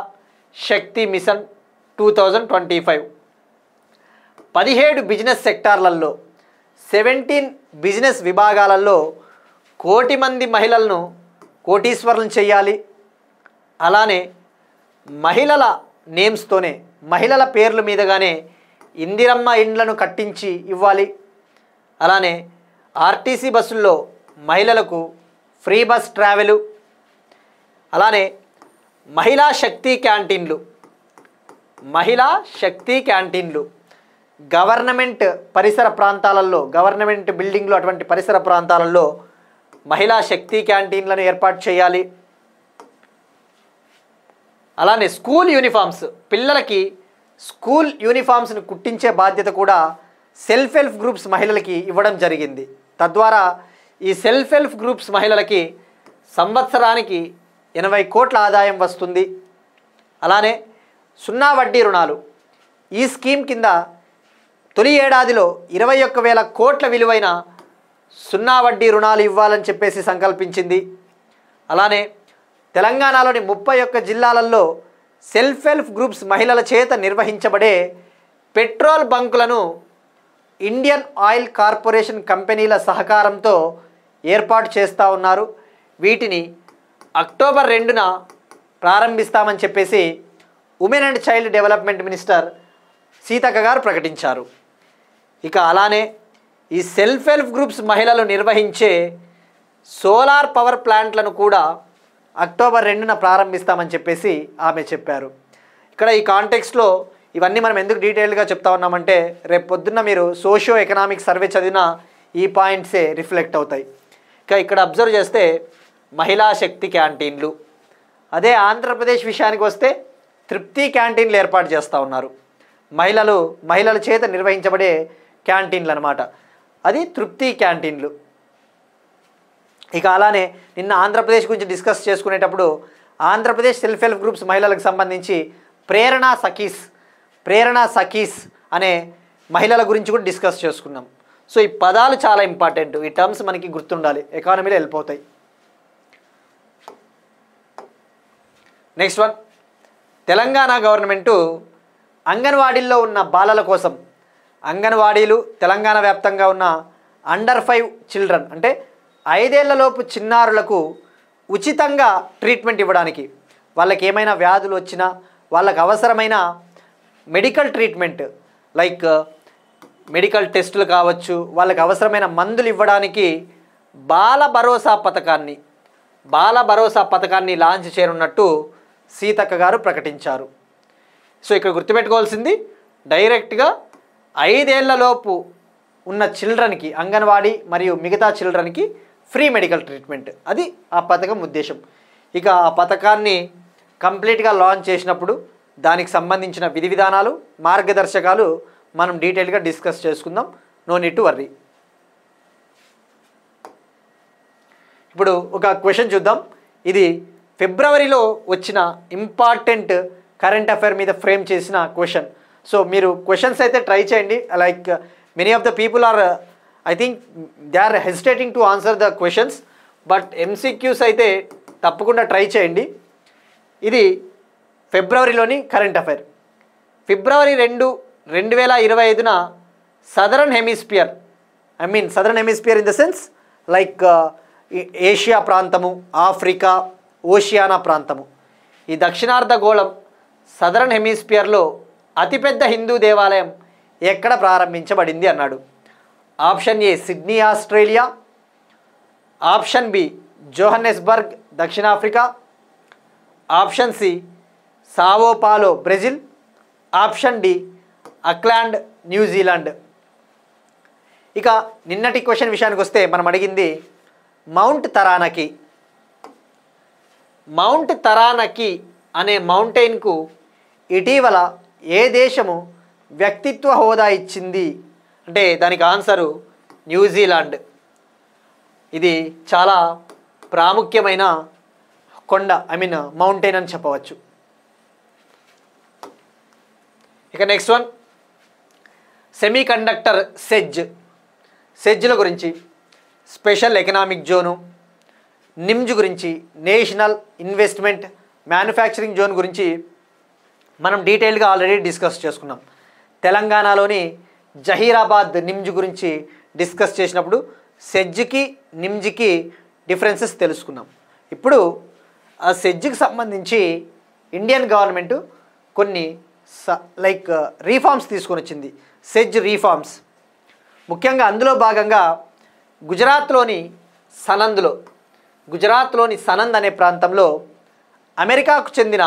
శక్తి మిషన్ 2025 17 బిజినెస్ సెక్టార్లలో 17 బిజినెస్ విభాగాలలో 1 కోటి మంది మహిళలను కోటీశ్వరులను చేయాలి. అలానే మహిళల నేమ్స్తోనే, మహిళల పేర్ల మీదగానే ఇందిరమ్మ ఇండ్లను కట్టించి ఇవ్వాలి. అలానే ఆర్టీసీ బస్సుల్లో మహిళలకు ఫ్రీ బస్ ట్రావెలు, అలానే మహిళా శక్తి క్యాంటీన్లు గవర్నమెంట్ పరిసర ప్రాంతాలలో, గవర్నమెంట్ బిల్డింగ్లు అటువంటి పరిసర ప్రాంతాలలో మహిళా శక్తి క్యాంటీన్లను ఏర్పాటు చేయాలి. అలానే స్కూల్ యూనిఫామ్స్, పిల్లలకి స్కూల్ యూనిఫామ్స్ని కుట్టించే బాధ్యత కూడా సెల్ఫ్ హెల్ప్ గ్రూప్స్ మహిళలకి ఇవ్వడం జరిగింది. తద్వారా ఈ సెల్ఫ్ హెల్ప్ గ్రూప్స్ మహిళలకి సంవత్సరానికి 80 కోట్ల ఆదాయం వస్తుంది. అలానే 0 వడ్డీ రుణాలు, ఈ స్కీమ్ కింద తొలి ఏడాదిలో 21,000 కోట్ల విలువైన 0 వడ్డీ రుణాలు ఇవ్వాలని చెప్పేసి సంకల్పించింది. అలానే తెలంగాణలోని 31 జిల్లాలలో సెల్ఫ్ హెల్ప్ గ్రూప్స్ మహిళల చేత నిర్వహించబడే పెట్రోల్ బంకులను ఇండియన్ ఆయిల్ కార్పొరేషన్ కంపెనీల సహకారంతో ఏర్పాటు చేస్తూ ఉన్నారు. వీటిని అక్టోబర్ 2న ప్రారంభిస్తామని చెప్పేసి women and child development minister Seethakka గారు ప్రకటించారు. ఇక అలానే ఈ సెల్ఫ్ హెల్ప్ గ్రూప్స్ మహిళలు నిర్వహించే సోలార్ పవర్ ప్లాంట్లను కూడా అక్టోబర్ 2న ప్రారంభిస్తామని చెప్పేసి ఆమె చెప్పారు. ఇక్కడ ఈ కాంటెక్స్ట్లో ఇవన్నీ మనం ఎందుకు డీటెయిల్గా చెప్తా ఉన్నామంటే రేపు పొద్దున్న మీరు సోషియో ఎకనామిక్ సర్వే చదివిన ఈ పాయింట్సే రిఫ్లెక్ట్ అవుతాయి. ఇక ఇక్కడ అబ్జర్వ్ చేస్తే మహిళా శక్తి క్యాంటీన్లు, అదే ఆంధ్రప్రదేశ్ విషయానికి వస్తే తృప్తి క్యాంటీన్లు ఏర్పాటు చేస్తూ ఉన్నారు. మహిళల చేత నిర్వహించబడే క్యాంటీన్లు అన్నమాట, అది తృప్తి క్యాంటీన్లు. ఇక అలానే నిన్న ఆంధ్రప్రదేశ్ గురించి డిస్కస్ చేసుకునేటప్పుడు ఆంధ్రప్రదేశ్ సెల్ఫ్ హెల్ప్ గ్రూప్స్ మహిళలకు సంబంధించి ప్రేరణ సఖీస్ అనే మహిళల గురించి కూడా డిస్కస్ చేసుకున్నాం. సో ఈ పదాలు చాలా ఇంపార్టెంట్, ఈ టర్మ్స్ మనకి గుర్తుండాలి, ఎకానమీలో వెళ్ళిపోతాయి. నెక్స్ట్ వన్, తెలంగాణ గవర్నమెంటు అంగన్వాడీల్లో ఉన్న బాలల కోసం, అంగన్వాడీలు తెలంగాణ వ్యాప్తంగా ఉన్న అండర్ 5 చిల్డ్రన్ అంటే 5 ఏళ్లలోపు చిన్నారులకు ఉచితంగా ట్రీట్మెంట్ ఇవ్వడానికి, వాళ్ళకి ఏమైనా వ్యాధులు వచ్చినా వాళ్ళకి అవసరమైన మెడికల్ ట్రీట్మెంట్ లైక్ మెడికల్ టెస్టులు కావచ్చు, వాళ్ళకి అవసరమైన మందులు ఇవ్వడానికి బాల భరోసా పథకాన్ని లాంచ్ చేయనున్నట్టు సీతక్క గారు ప్రకటించారు. సో ఇక్కడ గుర్తుపెట్టుకోవాల్సింది డైరెక్ట్గా 5 ఏళ్లలోపు ఉన్న చిల్డ్రన్కి, అంగన్వాడీ మరియు మిగతా చిల్డ్రన్కి ఫ్రీ మెడికల్ ట్రీట్మెంట్. అది ఆ పథకం ఉద్దేశం. ఇక ఆ పథకాన్ని కంప్లీట్గా లాంచ్ చేసినప్పుడు దానికి సంబంధించిన విధి విధానాలు, మార్గదర్శకాలు మనం డీటెయిల్గా డిస్కస్ చేసుకుందాం. No need to worry. ఇప్పుడు ఒక క్వశ్చన్ చూద్దాం. ఇది ఫిబ్రవరిలో వచ్చిన ఇంపార్టెంట్ కరెంట్ అఫైర్ మీద ఫ్రేమ్ చేసిన క్వశ్చన్. సో మీరు క్వశ్చన్స్ అయితే ట్రై చేయండి. Like many of the people are, I think they are hesitating to answer the questions, but MCQs అయితే తప్పకుండా ట్రై చేయండి. ఇది ఫిబ్రవరిలోని కరెంట్ అఫైర్. ఫిబ్రవరి 2, 2025న southern hemisphere, southern hemisphere in the sense like Asia ప్రాంతము, Africa, Oceania ప్రాంతము, ఈ దక్షిణార్ధగోళం southern హెమిస్పియర్లో అతిపెద్ద హిందూ దేవాలయం ఎక్కడ ప్రారంభించబడింది అన్నాడు. Option A Sydney Australia, option B Johannesburg దక్షిణాఫ్రికా, option C Sao Paulo Brazil, option D Auckland New Zealand. ఇక నిన్నటి క్వశ్చన్ విషయానికి వస్తే మనం అడిగింది మౌంట్ తరానకి. మౌంట్ తరానకి అనే మౌంటైన్కు ఇటీవల ఏ దేశము వ్యక్తిత్వ హోదా ఇచ్చింది అంటే దానికి ఆన్సరు న్యూజిలాండ్. ఇది చాలా ప్రాముఖ్యమైన కొండ, మౌంటైన్ అని చెప్పవచ్చు. ఇక నెక్స్ట్ వన్, సెమీ కండక్టర్ సెజ్ల గురించి, స్పెషల్ ఎకనామిక్ జోను, నిమ్జ్ గురించి, నేషనల్ ఇన్వెస్ట్మెంట్ మ్యానుఫ్యాక్చరింగ్ జోన్ గురించి మనం డీటెయిల్గా ఆల్రెడీ డిస్కస్ చేసుకున్నాం. తెలంగాణలోని జహీరాబాద్ నిమ్జ్ గురించి డిస్కస్ చేసినప్పుడు సెజ్కి నిమ్జ్కి డిఫరెన్సెస్ తెలుసుకున్నాం. ఇప్పుడు ఆ సెజ్కి సంబంధించి ఇండియన్ గవర్నమెంట్ కొన్ని రీఫార్మ్స్ తీసుకొని వచ్చింది, సెజ్ రీఫార్మ్స్. ముఖ్యంగా అందులో భాగంగా గుజరాత్లోని సనంద్ అనే ప్రాంతంలో అమెరికాకు చెందిన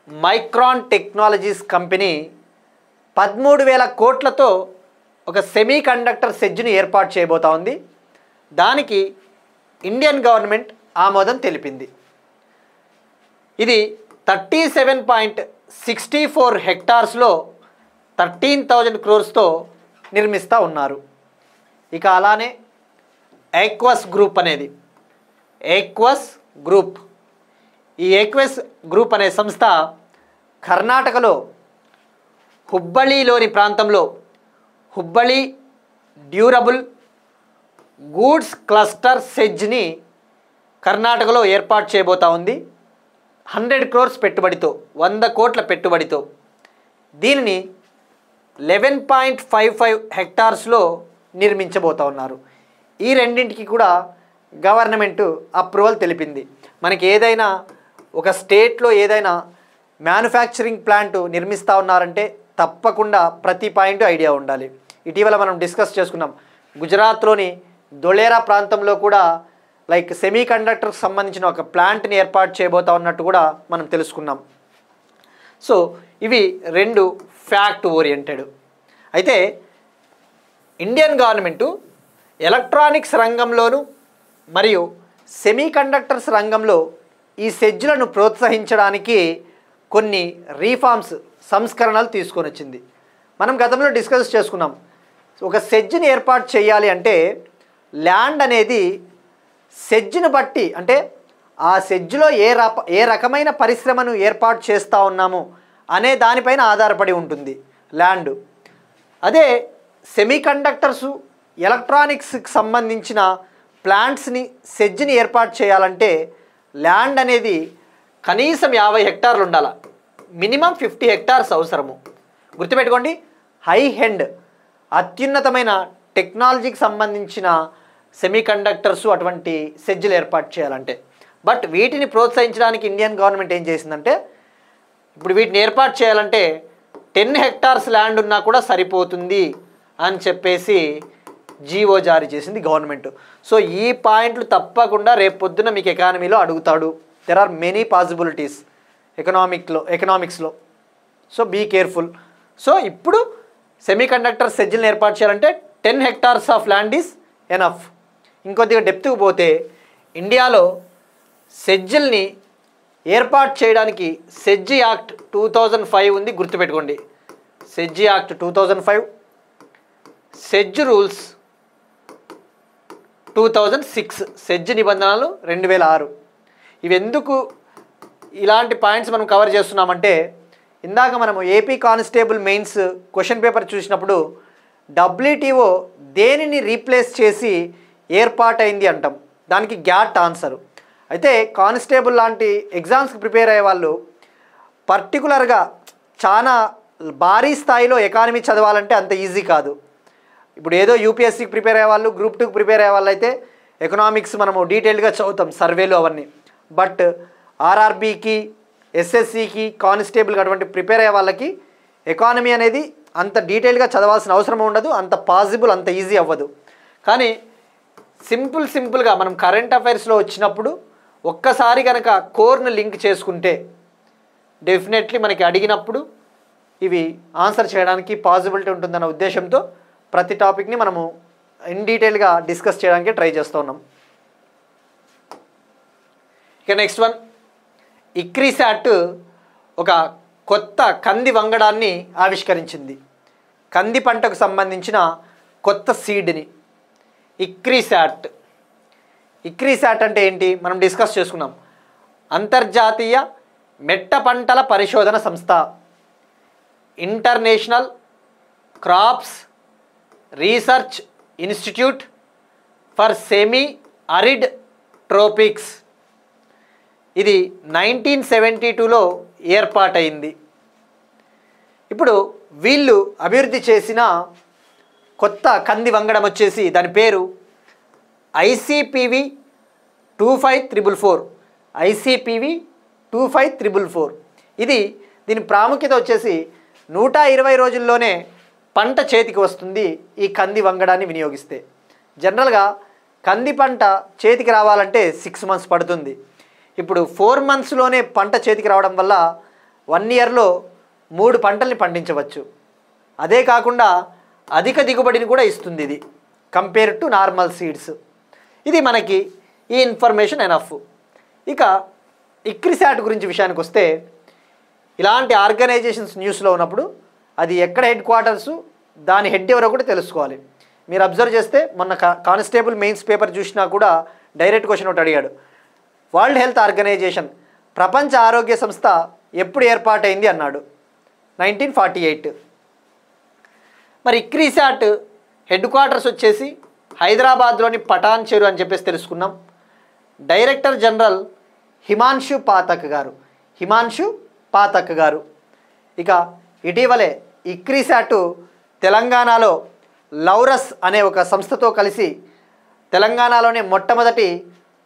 మైక్రాన్ టెక్నాలజీస్ కంపెనీ 13,000 కోట్లతో ఒక సెమీ కండక్టర్ సెజ్ను ఏర్పాటు చేయబోతా ఉంది. దానికి ఇండియన్ గవర్నమెంట్ ఆమోదం తెలిపింది. ఇది 37.64 హెక్టార్స్లో 13,000 crores నిర్మిస్తూ ఉన్నారు. ఇక అలానే ఏక్వస్ గ్రూప్ ఈ ఏక్వస్ గ్రూప్ అనే సంస్థ కర్ణాటకలో హుబ్బళిలోని ప్రాంతంలో హుబ్బళి డ్యూరబుల్ గూడ్స్ క్లస్టర్ సెజ్ని కర్ణాటకలో ఏర్పాటు చేయబోతా ఉంది. 100 crores పెట్టుబడితో, 100 కోట్ల పెట్టుబడితో. దీనిని 11.55 హెక్టార్స్లో నిర్మించబోతా ఉన్నారు. ఈ రెండింటికి కూడా గవర్నమెంట్ అప్రూవల్ తెలిపింది. మనకి ఏదైనా ఒక స్టేట్లో ఏదైనా మ్యానుఫ్యాక్చరింగ్ ప్లాంట్ నిర్మిస్తూ ఉన్నారంటే తప్పకుండా ప్రతి పాయింట్ ఐడియా ఉండాలి. ఇటీవల మనం డిస్కస్ చేసుకున్నాం, గుజరాత్లోని దొలేరా ప్రాంతంలో కూడా సెమీ కండక్టర్కి సంబంధించిన ఒక ప్లాంట్ని ఏర్పాటు చేయబోతా ఉన్నట్టు కూడా మనం తెలుసుకున్నాం. సో ఇవి 2 ఫ్యాక్ట్ ఓరియంటెడ్. అయితే ఇండియన్ గవర్నమెంటు ఎలక్ట్రానిక్స్ రంగంలోను మరియు సెమీ కండక్టర్స్ రంగంలో ఈ సెజ్లను ప్రోత్సహించడానికి కొన్ని రీఫార్మ్స్, సంస్కరణలు తీసుకొని వచ్చింది. మనం గతంలో డిస్కస్ చేసుకున్నాం. ఒక సెజ్ని ఏర్పాటు చేయాలి అంటే ల్యాండ్ అనేది సెజ్ను బట్టి, అంటే ఆ సెజ్లో ఏ రకమైన పరిశ్రమను ఏర్పాటు చేస్తూ ఉన్నాము అనే దానిపైన ఆధారపడి ఉంటుంది ల్యాండ్. అదే సెమీ కండక్టర్సు, ఎలక్ట్రానిక్స్కి సంబంధించిన ప్లాంట్స్ని, సెజ్ని ఏర్పాటు చేయాలంటే ల్యాండ్ అనేది కనీసం 50 హెక్టార్లు ఉండాలి. మినిమం 50 హెక్టార్స్ అవసరము. గుర్తుపెట్టుకోండి, హై ఎండ్ అత్యున్నతమైన టెక్నాలజీకి సంబంధించిన సెమీ కండక్టర్స్ అటువంటి సెజ్లు ఏర్పాటు చేయాలంటే. బట్ వీటిని ప్రోత్సహించడానికి ఇండియన్ గవర్నమెంట్ ఏం చేసిందంటే, ఇప్పుడు వీటిని ఏర్పాటు చేయాలంటే 10 హెక్టార్స్ ల్యాండ్ ఉన్నా కూడా సరిపోతుంది అని చెప్పేసి జీవో జారీ చేసింది గవర్నమెంట్. సో ఈ పాయింట్లు తప్పకుండా రేపు పొద్దున మీకు ఎకానమీలో అడుగుతాడు. దెర్ ఆర్ మెనీ పాసిబిలిటీస్ ఎకనామిక్స్లో. So be careful. సో ఇప్పుడు సెమీకండక్టర్ సెజ్జులను ఏర్పాటు చేయాలంటే 10 hectares of land is enough. ఇంకొద్దిగా డెప్త్కి పోతే ఇండియాలో సెజ్జుల్ని ఏర్పాటు చేయడానికి సెజ్ యాక్ట్ 2005 ఉంది, గుర్తుపెట్టుకోండి. SEZ act 2005, SEZ rules 2006, SEZ నిబంధనలు 2006. ఇవి ఎందుకు ఇలాంటి పాయింట్స్ మనం కవర్ చేస్తున్నామంటే, ఇందాక మనము AP constable mains question paper చూసినప్పుడు WTO దేనిని రీప్లేస్ చేసి ఏర్పాటైంది అంటాం, దానికి గ్యాట్ ఆన్సరు. అయితే కానిస్టేబుల్ లాంటి ఎగ్జామ్స్కి ప్రిపేర్ అయ్యే వాళ్ళు పర్టికులర్గా చాలా భారీ స్థాయిలో ఎకానమీ చదవాలంటే అంత ఈజీ కాదు. ఇప్పుడు ఏదో యూపీఎస్సీకి ప్రిపేర్ అయ్యే వాళ్ళు, గ్రూప్ 2కి ప్రిపేర్ అయ్యే వాళ్ళు అయితే ఎకనామిక్స్ మనము డీటెయిల్గా చదువుతాం, సర్వేలు అవన్నీ. బట్ ఆర్ఆర్బీకి, ఎస్ఎస్సికి, కానిస్టేబుల్కి అటువంటి ప్రిపేర్ అయ్యే వాళ్ళకి ఎకానమీ అనేది అంత డీటెయిల్గా చదవాల్సిన అవసరం ఉండదు, అంత పాసిబుల్, అంత ఈజీ అవ్వదు. కానీ సింపుల్గా మనం కరెంట్ అఫైర్స్లో వచ్చినప్పుడు ఒక్కసారి కనుక కోర్ను లింక్ చేసుకుంటే డెఫినెట్లీ మనకి అడిగినప్పుడు ఇవి ఆన్సర్ చేయడానికి పాసిబిలిటీ ఉంటుందన్న ఉద్దేశంతో ప్రతి టాపిక్ని మనము ఇన్ డీటెయిల్గా డిస్కస్ చేయడానికి ట్రై చేస్తూ ఉన్నాం. ఇక నెక్స్ట్ వన్, ఇక్రీసాట్ ఒక కొత్త కంది వంగడాన్ని ఆవిష్కరించింది. కంది పంటకు సంబంధించిన కొత్త సీడ్ని ఇక్రీసాట్ అంటే ఏంటి మనం డిస్కస్ చేసుకున్నాం. అంతర్జాతీయ మెట్ట పంటల పరిశోధన సంస్థ, international crops research institute for semi arid tropics. ఇది 1972లో ఏర్పాటైంది. ఇప్పుడు వీళ్ళు అభివృద్ధి చేసిన కొత్త కంది వంగడం వచ్చేసి దాని పేరు ICPV 25344. ICPV 25344. దీని ప్రాముఖ్యత వచ్చేసి 120 రోజుల్లోనే పంట చేతికి వస్తుంది ఈ కంది వంగడాన్ని వినియోగిస్తే. జనరల్గా కంది పంట చేతికి రావాలంటే 6 months పడుతుంది. ఇప్పుడు 4 monthsలోనే పంట చేతికి రావడం వల్ల 1 yearలో 3 పంటల్ని పండించవచ్చు. అదే కాకుండా అధిక దిగుబడిని కూడా ఇస్తుంది ఇది కంపేర్ టు నార్మల్ సీడ్స్. ఇది మనకి ఈ ఇన్ఫర్మేషన్ ఎనఫ్. ఇక ఇక్రీసాట్ గురించి విషయానికి వస్తే, ఇలాంటి ఆర్గనైజేషన్స్ న్యూస్లో ఉన్నప్పుడు అది ఎక్కడ హెడ్ క్వార్టర్సు, దాని హెడ్ ఎవరో కూడా తెలుసుకోవాలి. మీరు అబ్జర్వ్ చేస్తే మొన్న కానిస్టేబుల్ మెయిన్స్ పేపర్ చూసినా కూడా డైరెక్ట్ క్వశ్చన్ ఒకటి అడిగాడు. వరల్డ్ హెల్త్ ఆర్గనైజేషన్, ప్రపంచ ఆరోగ్య సంస్థ ఎప్పుడు ఏర్పాటైంది అన్నాడు, 1948. మరి ఇక్రీసాట్ హెడ్ క్వార్టర్స్ వచ్చేసి హైదరాబాద్లోని పటాన్ చెరు అని చెప్పేసి తెలుసుకున్నాం. డైరెక్టర్ జనరల్ హిమాన్షు పాతక్ గారు. ఇక ఇటీవలే ఇక్రీసాట్ తెలంగాణలో లౌరస్ అనే ఒక సంస్థతో కలిసి తెలంగాణలోనే మొట్టమొదటి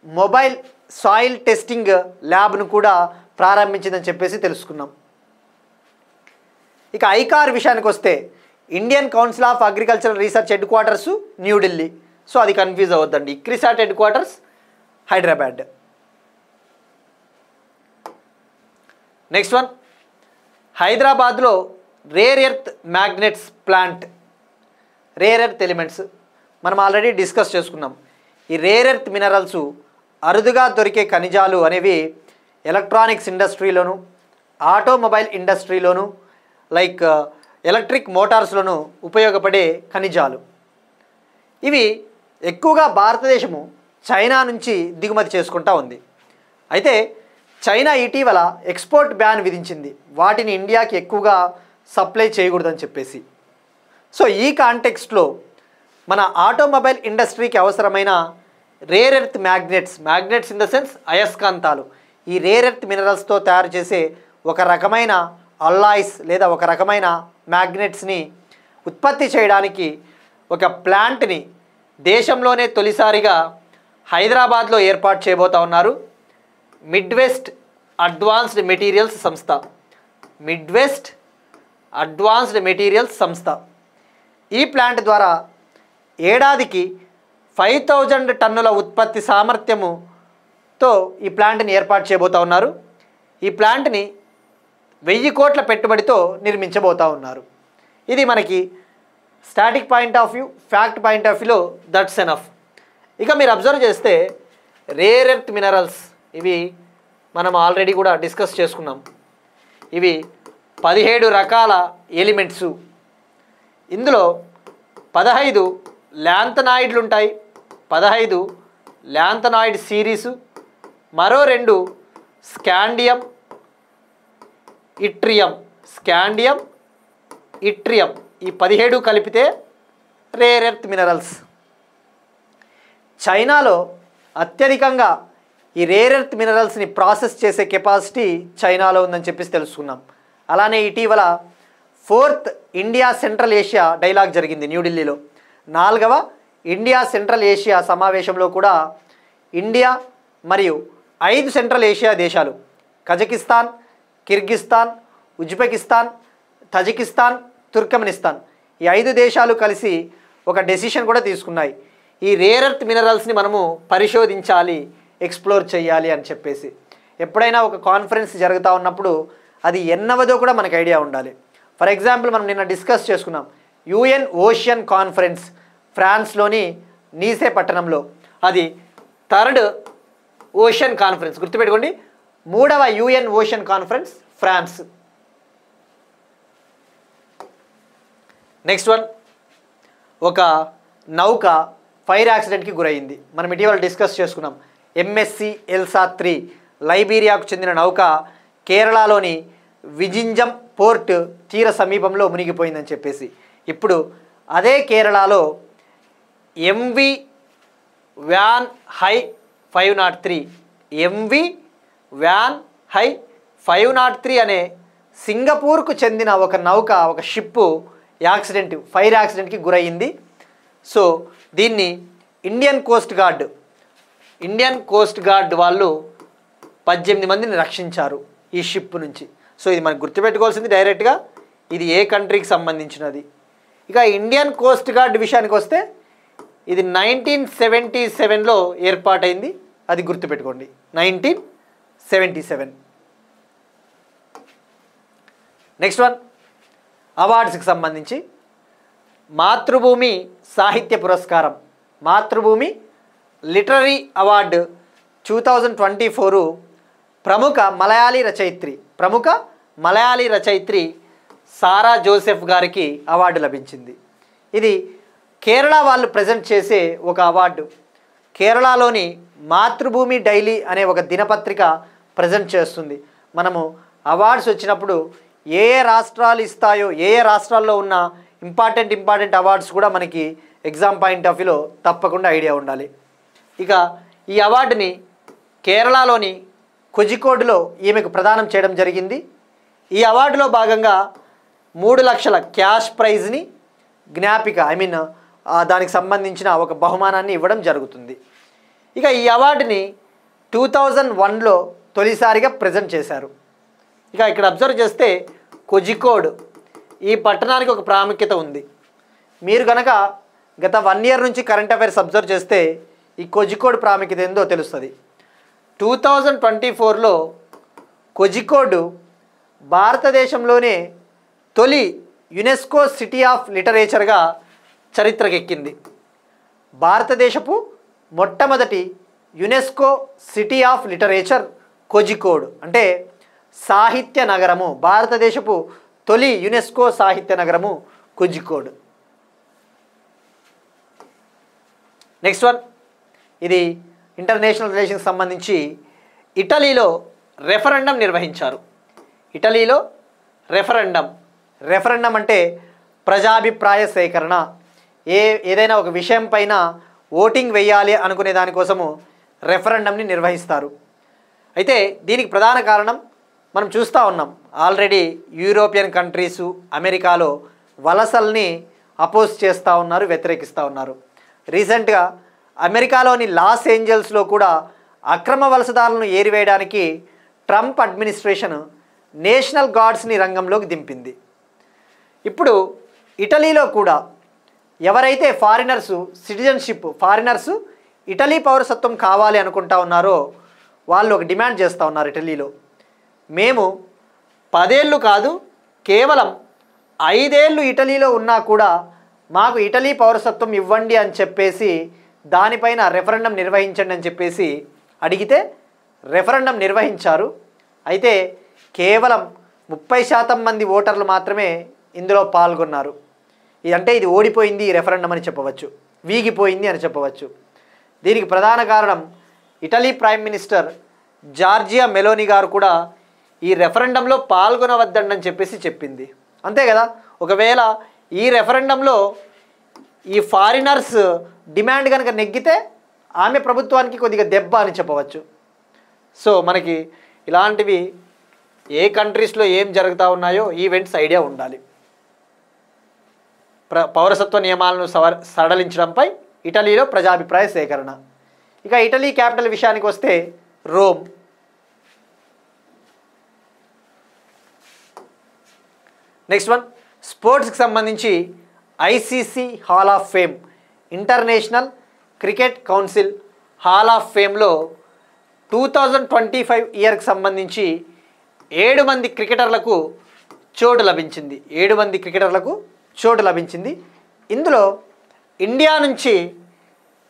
మొబైల్ సాయిల్ టెస్టింగ్ ల్యాబ్ను కూడా ప్రారంభించిందని చెప్పేసి తెలుసుకున్నాం. ఇక ఐకార్ విషయానికి వస్తే, Indian council of agricultural research head quarters New Delhi. So అది confuse అవ్వద్దండి, ఇక్రీసాట్ head quarters Hyderabad. Next one, హైదరాబాద్లో rare earth magnets plant. Rare earth elements మనం ఆల్రెడీ డిస్కస్ చేసుకున్నాం. ఈ రేర్ ఎర్త్ మినరల్స్ అరుదుగా దొరికే ఖనిజాలు అనేవి ఎలక్ట్రానిక్స్ ఇండస్ట్రీలోను, ఆటోమొబైల్ ఇండస్ట్రీలోను, లైక్ ఎలక్ట్రిక్ మోటార్స్లోను ఉపయోగపడే ఖనిజాలు. ఇవి ఎక్కువగా భారతదేశము చైనా నుంచి దిగుమతి చేసుకుంటూ ఉంది. అయితే చైనా ఇటీవల ఎక్స్పోర్ట్ బ్యాన్ విధించింది, వాటిని ఇండియాకి ఎక్కువగా సప్లై చేయకూడదని చెప్పేసి. సో ఈ కాంటెక్స్ట్లో మన ఆటోమొబైల్ ఇండస్ట్రీకి అవసరమైన rare earth magnets in the sense అయస్కాంతాలు, ఈ రేర్ ఎర్త్ మినరల్స్తో తయారు చేసే ఒక రకమైన అల్లాయిస్ లేదా ఒక రకమైన మ్యాగ్నెట్స్ని ఉత్పత్తి చేయడానికి ఒక ప్లాంట్ని దేశంలోనే తొలిసారిగా హైదరాబాద్లో ఏర్పాటు చేయబోతా ఉన్నారు. మిడ్వెస్ట్ అడ్వాన్స్డ్ మెటీరియల్స్ సంస్థ. ఈ ప్లాంట్ ద్వారా ఏడాదికి 5000 టన్నుల ఉత్పత్తి సామర్థ్యముతో ఈ ప్లాంట్ని ఏర్పాటు చేయబోతా ఉన్నారు. ఈ ప్లాంట్ని 1000 కోట్ల పెట్టుబడితో నిర్మించబోతా ఉన్నారు. ఇది మనకి static point of view, fact point of వ్యూలో దట్స్ ఎనఫ్. ఇక మీరు అబ్జర్వ్ చేస్తే రేర్ ఎర్త్ మినరల్స్ ఇవి మనం ఆల్రెడీ కూడా డిస్కస్ చేసుకున్నాం. ఇవి 17 రకాల ఎలిమెంట్సు. ఇందులో 15 ల్యాంథనాయిడ్లు ఉంటాయి, 15 ల్యాంథనాయిడ్ సిరీసు, మరో 2 స్కాండియం ఇట్రియం. స్కాండియం ఇట్రియం ఈ 17 కలిపితే రేర్ ఎర్త్ మినరల్స్. చైనాలో అత్యధికంగా ఈ రేర్ ఎర్త్ మినరల్స్ని ప్రాసెస్ చేసే కెపాసిటీ చైనాలో ఉందని చెప్పేసి తెలుసుకున్నాం. అలానే ఇటీవల 4th India central Asia dialogue జరిగింది న్యూఢిల్లీలో. 4వ ఇండియా సెంట్రల్ ఏషియా సమావేశంలో కూడా ఇండియా మరియు 5 సెంట్రల్ ఏషియా దేశాలు Kazakhstan, Kyrgyzstan, Uzbekistan, Tajikistan, Turkmenistan ఈ 5 దేశాలు కలిసి ఒక డెసిషన్ కూడా తీసుకున్నాయి. ఈ రేర్ ఎర్త్ మినరల్స్ని మనము పరిశోధించాలి, ఎక్స్ప్లోర్ చేయాలి అని చెప్పేసి. ఎప్పుడైనా ఒక కాన్ఫరెన్స్ జరుగుతూ ఉన్నప్పుడు అది ఎన్నవదో కూడా మనకు ఐడియా ఉండాలి. ఫర్ ఎగ్జాంపుల్ మనం నిన్న డిస్కస్ చేసుకున్నాం UN ఓషియన్ కాన్ఫరెన్స్ ఫ్రాన్స్లోని నీసే పట్టణంలో. అది 3rd ఓషియన్ కాన్ఫరెన్స్, గుర్తుపెట్టుకోండి. 3వ UN ocean conference France. Next one, ఒక నౌక ఫైర్ యాక్సిడెంట్కి గురైంది. మనం ఇటీవల డిస్కస్ చేసుకున్నాం. MSC ఎల్సా 3 లైబీరియాకు చెందిన నౌక కేరళలోని విజింజం పోర్ట్ తీర సమీపంలో మునిగిపోయిందని చెప్పేసి. ఇప్పుడు అదే కేరళలో MV van high 503 MV van high 503 అనే సింగపూర్కు చెందిన ఒక నౌక, ఒక షిప్పు ఫైర్ యాక్సిడెంట్కి గురయ్యింది. సో దీన్ని ఇండియన్ కోస్ట్ గార్డ్ వాళ్ళు 18 మందిని రక్షించారు ఈ షిప్ నుంచి. సో ఇది మనకు గుర్తుపెట్టుకోవాల్సింది డైరెక్ట్గా ఇది ఏ కంట్రీకి సంబంధించినది. ఇక ఇండియన్ కోస్ట్ గార్డ్ విషయానికి వస్తే ఇది 1977లో ఏర్పాటైంది, అది గుర్తుపెట్టుకోండి, 1977. నెక్స్ట్ వన్, అవార్డ్స్కి సంబంధించి మాతృభూమి సాహిత్య పురస్కారం, మాతృభూమి లిటరరీ అవార్డు 2024 ప్రముఖ మలయాళీ రచయిత్రి సారా జోసెఫ్ గారికి అవార్డు లభించింది. ఇది కేరళ వాళ్ళు ప్రజెంట్ చేసే ఒక అవార్డు. కేరళలోని మాతృభూమి డైలీ అనే ఒక దినపత్రిక ప్రజెంట్ చేస్తుంది. మనము అవార్డ్స్ వచ్చినప్పుడు ఏ రాష్ట్రాలు ఇస్తాయో, ఏ రాష్ట్రాల్లో ఉన్న ఇంపార్టెంట్ అవార్డ్స్ కూడా మనకి ఎగ్జామ్ పాయింట్ ఆఫ్ వ్యూలో తప్పకుండా ఐడియా ఉండాలి. ఇక ఈ అవార్డుని కేరళలోని కోజికోడ్లో ఈమెకు ప్రదానం చేయడం జరిగింది. ఈ అవార్డులో భాగంగా 3 లక్షల క్యాష్ ప్రైజ్ని, జ్ఞాపిక దానికి సంబంధించిన ఒక బహుమానాన్ని ఇవ్వడం జరుగుతుంది. ఇక ఈ అవార్డుని 2001లో తొలిసారిగా ప్రజెంట్ చేశారు. ఇక ఇక్కడ అబ్జర్వ్ చేస్తే కోజికోడ్ ఈ పట్టణానికి ఒక ప్రాముఖ్యత ఉంది. మీరు కనుక గత 1 year నుంచి కరెంట్ అఫైర్స్ అబ్జర్వ్ చేస్తే ఈ కోజికోడ్ ప్రాముఖ్యత ఏందో తెలుస్తుంది. 2024లో కోజికోడ్ భారతదేశంలోనే తొలి యునెస్కో సిటీ ఆఫ్ లిటరేచర్గా చరిత్రకెక్కింది. భారతదేశపు మొట్టమొదటి UNESCO city of literature Kozhikode, అంటే సాహిత్య నగరము, భారతదేశపు తొలి యునెస్కో సాహిత్య నగరము కోజికోడ్. నెక్స్ట్ వన్, ఇది ఇంటర్నేషనల్ రిలేషన్కి సంబంధించి ఇటలీలో రెఫరెండం నిర్వహించారు. ఇటలీలో రెఫరెండం అంటే ప్రజాభిప్రాయ సేకరణ. ఏదైనా ఒక విషయం పైన ఓటింగ్ వేయాలి అనుకునే దానికోసము రెఫరెండంని నిర్వహిస్తారు. అయితే దీనికి ప్రధాన కారణం మనం చూస్తూ ఉన్నాం, ఆల్రెడీ యూరోపియన్ కంట్రీసు, అమెరికాలో వలసల్ని అపోజ్ చేస్తూ ఉన్నారు, వ్యతిరేకిస్తూ ఉన్నారు. రీసెంట్గా అమెరికాలోని లాస్ ఏంజల్స్లో కూడా అక్రమ వలసదారులను ఏరివేయడానికి ట్రంప్ అడ్మినిస్ట్రేషన్ నేషనల్ గార్డ్స్ని రంగంలోకి దింపింది. ఇప్పుడు ఇటలీలో కూడా ఎవరైతే ఫారినర్సు ఇటలీ పౌరసత్వం కావాలి అనుకుంటా ఉన్నారో వాళ్ళు ఒక డిమాండ్ చేస్తూ ఉన్నారు ఇటలీలో. మేము 10 ఏళ్ళు కాదు, కేవలం 5 ఏళ్ళు ఇటలీలో ఉన్నా కూడా మాకు ఇటలీ పౌరసత్వం ఇవ్వండి అని చెప్పేసి దానిపైన రెఫరెండం నిర్వహించండి అని చెప్పేసి అడిగితే రెఫరెండం నిర్వహించారు. అయితే కేవలం 30% మంది ఓటర్లు మాత్రమే ఇందులో పాల్గొన్నారు. అంటే ఇది ఓడిపోయింది ఈ రెఫరెండం అని చెప్పవచ్చు, వీగిపోయింది అని చెప్పవచ్చు. దీనికి ప్రధాన కారణం Italy prime minister Georgia Meloni గారు కూడా ఈ రెఫరెండంలో పాల్గొనవద్దని చెప్పేసి చెప్పింది. అంతే కదా, ఒకవేళ ఈ రెఫరెండంలో ఈ ఫారినర్స్ డిమాండ్ కనుక నెగ్గితే ఆమె ప్రభుత్వానికి కొద్దిగా దెబ్బ అని చెప్పవచ్చు. సో మనకి ఇలాంటివి ఏ కంట్రీస్లో ఏం జరుగుతూ ఉన్నాయో ఈవెంట్స్ ఐడియా ఉండాలి. పౌరసత్వ నియమాలను సడలించడంపై ఇటలీలో ప్రజాభిప్రాయ సేకరణ. ఇక ఇటలీ క్యాపిటల్ విషయానికి వస్తే రోమ్. నెక్స్ట్ వన్, స్పోర్ట్స్కి సంబంధించి ICC hall of fame, international cricket council hall of ఫేమ్లో 2025 ఇయర్కి సంబంధించి 7 మంది క్రికెటర్లకు చోటు లభించింది. 7 మంది క్రికెటర్లకు చోటు లభించింది. ఇందులో ఇండియా నుంచి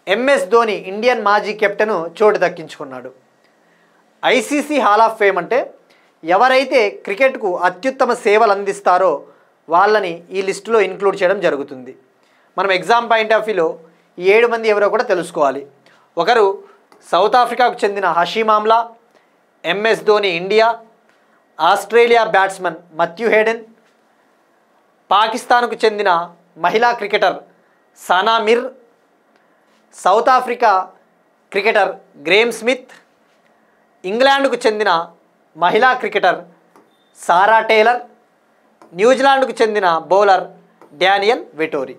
ఎంఎస్ ధోని, ఇండియన్ మాజీ కెప్టెన్ చోటు దక్కించుకున్నాడు. ఐసీసీ హాల్ ఆఫ్ ఫేమ్ అంటే ఎవరైతే క్రికెట్కు అత్యుత్తమ సేవలు అందిస్తారో వాళ్ళని ఈ లిస్టులో ఇంక్లూడ్ చేయడం జరుగుతుంది. మనం ఎగ్జామ్ పాయింట్ ఆఫ్ వ్యూలో ఈ 7 మంది ఎవరో కూడా తెలుసుకోవాలి. ఒకరు సౌత్ ఆఫ్రికాకు చెందిన Hashim Amla, MS Dhoni India, Australia batsman Matthew Hayden, పాకిస్తాన్కు చెందిన మహిళా cricketer Sana Mir, south Africa cricketer Graeme Smith, ఇంగ్లాండ్కు చెందిన మహిళా క్రికెటర్ సారా టేలర్, న్యూజిలాండ్కు చెందిన బౌలర్ డానియల్ వెటోరీ.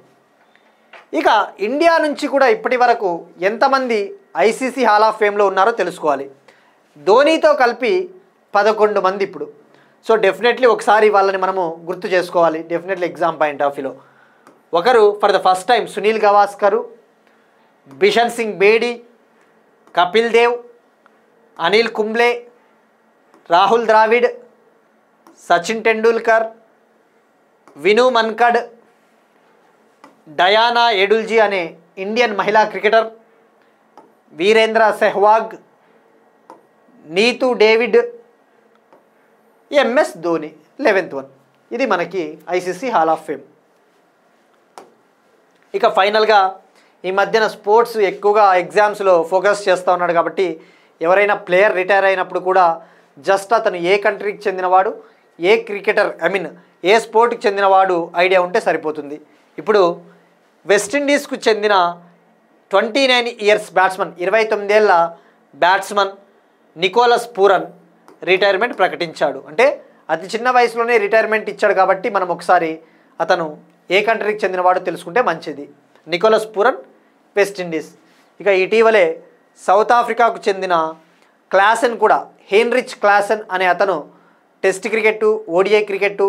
ఇక ఇండియా నుంచి కూడా ఇప్పటి వరకు ఎంతమంది ఐసీసీ హాల్ ఆఫ్ ఫేమ్లో ఉన్నారో తెలుసుకోవాలి. ధోనీతో కలిపి 11 మంది ఇప్పుడు. సో డెఫినెట్లీ ఒకసారి వాళ్ళని మనము గుర్తు చేసుకోవాలి డెఫినెట్లీ ఎగ్జామ్ పాయింట్ ఆఫ్ వ్యూలో. ఒకరు for the first time Sunil Gavaskar, Bishan Singh Bedi, Kapil Dev, Anil Kumble, Rahul Dravid, Sachin Tendulkar, Vinoo Mankad, Diana Edulji అనే ఇండియన్ మహిళా cricketer, Virender Sehwag, Neetu David, MS Dhoni 11th one. ఇది మనకి ఐసీసీ హాల్ ఆఫ్ ఫేమ్. ఇక ఫైనల్గా ఈ మధ్యన స్పోర్ట్స్ ఎక్కువగా ఎగ్జామ్స్లో ఫోకస్ చేస్తూ ఉన్నాడు కాబట్టి ఎవరైనా ప్లేయర్ రిటైర్ అయినప్పుడు కూడా జస్ట్ అతను ఏ కంట్రీకి చెందినవాడు, ఏ క్రికెటర్ ఏ స్పోర్ట్కి చెందినవాడు ఐడియా ఉంటే సరిపోతుంది. ఇప్పుడు వెస్టిండీస్కు చెందిన 29 ఇయర్స్ బ్యాట్స్మన్, 29 ఏళ్ల బ్యాట్స్మన్ నికోలస్ పూరన్ రిటైర్మెంట్ ప్రకటించాడు. అంటే అతి చిన్న వయసులోనే రిటైర్మెంట్ ఇచ్చాడు కాబట్టి మనం ఒకసారి అతను ఏ కంట్రీకి చెందినవాడో తెలుసుకుంటే మంచిది. Nicholas Pooran West Indies. ఇక ఇటీవలే సౌత్ ఆఫ్రికాకు చెందిన క్లాసెన్ కూడా, హెన్రిచ్ క్లాసెన్ అనే అతను test cricket, ODI cricket,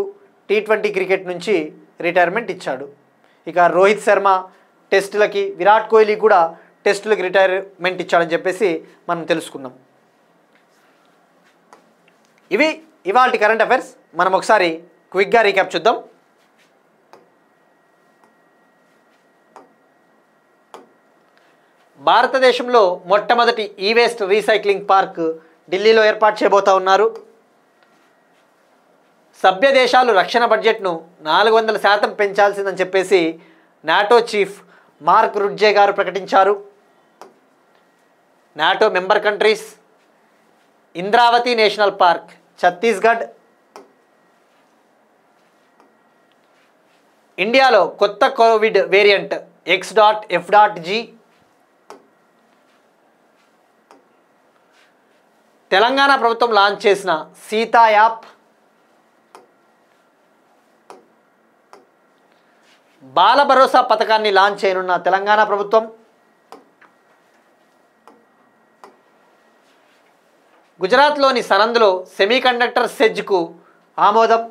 T20 cricket నుంచి రిటైర్మెంట్ ఇచ్చాడు. ఇక రోహిత్ శర్మ టెస్టులకి, విరాట్ కోహ్లీ కూడా టెస్టులకి రిటైర్మెంట్ ఇచ్చాడని చెప్పేసి మనం తెలుసుకున్నాం. ఇవి ఇవాల్టి కరెంట్ అఫైర్స్. మనం ఒకసారి క్విక్గా రీక్యాప్ చూద్దాం. భారతదేశంలో మొట్టమొదటి ఈ-వేస్ట్ రీసైక్లింగ్ పార్క్ ఢిల్లీలో ఏర్పాటు చేయబోతా ఉన్నారు. సభ్య దేశాలు రక్షణ బడ్జెట్ను 400% పెంచాల్సిందని చెప్పేసి నాటో చీఫ్ మార్క్ రుడ్జే గారు ప్రకటించారు. NATO member countries Indravati national park Chhattisgarh, ఇండియాలో కొత్త కోవిడ్ వేరియంట్ X.F.G, తెలంగాణ ప్రభుత్వం లాంచ్ చేసిన సీతా యాప్, బాల భరోసా పథకాన్ని లాంచ్ చేయనున్న తెలంగాణ ప్రభుత్వం, గుజరాత్లోని సనంద్లో సెమీకండక్టర్ సెజ్కు ఆమోదం,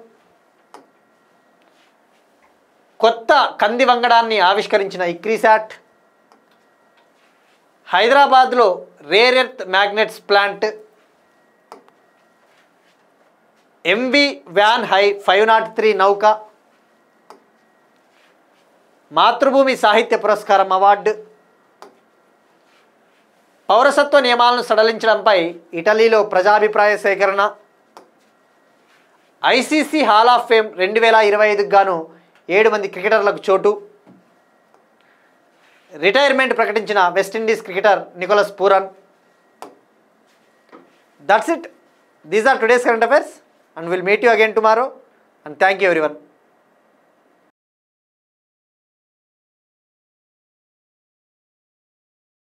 కొత్త కంది వంగడాన్ని ఆవిష్కరించిన ఇక్రీశాట్, హైదరాబాద్లో rare earth magnets plant, MV van high 503 నౌక, మాతృభూమి సాహిత్య పురస్కారం అవార్డు, పౌరసత్వ నియమాలను సడలించడంపై ఇటలీలో ప్రజాభిప్రాయ సేకరణ, ఐసీసీ హాల్ ఆఫ్ ఫేమ్ 2025కు గాను 7 మంది క్రికెటర్లకు చోటు, రిటైర్మెంట్ ప్రకటించిన West Indies cricketer Nicholas Pooran. That's it. These are today's current affairs and we'll meet you again tomorrow and thank you everyone.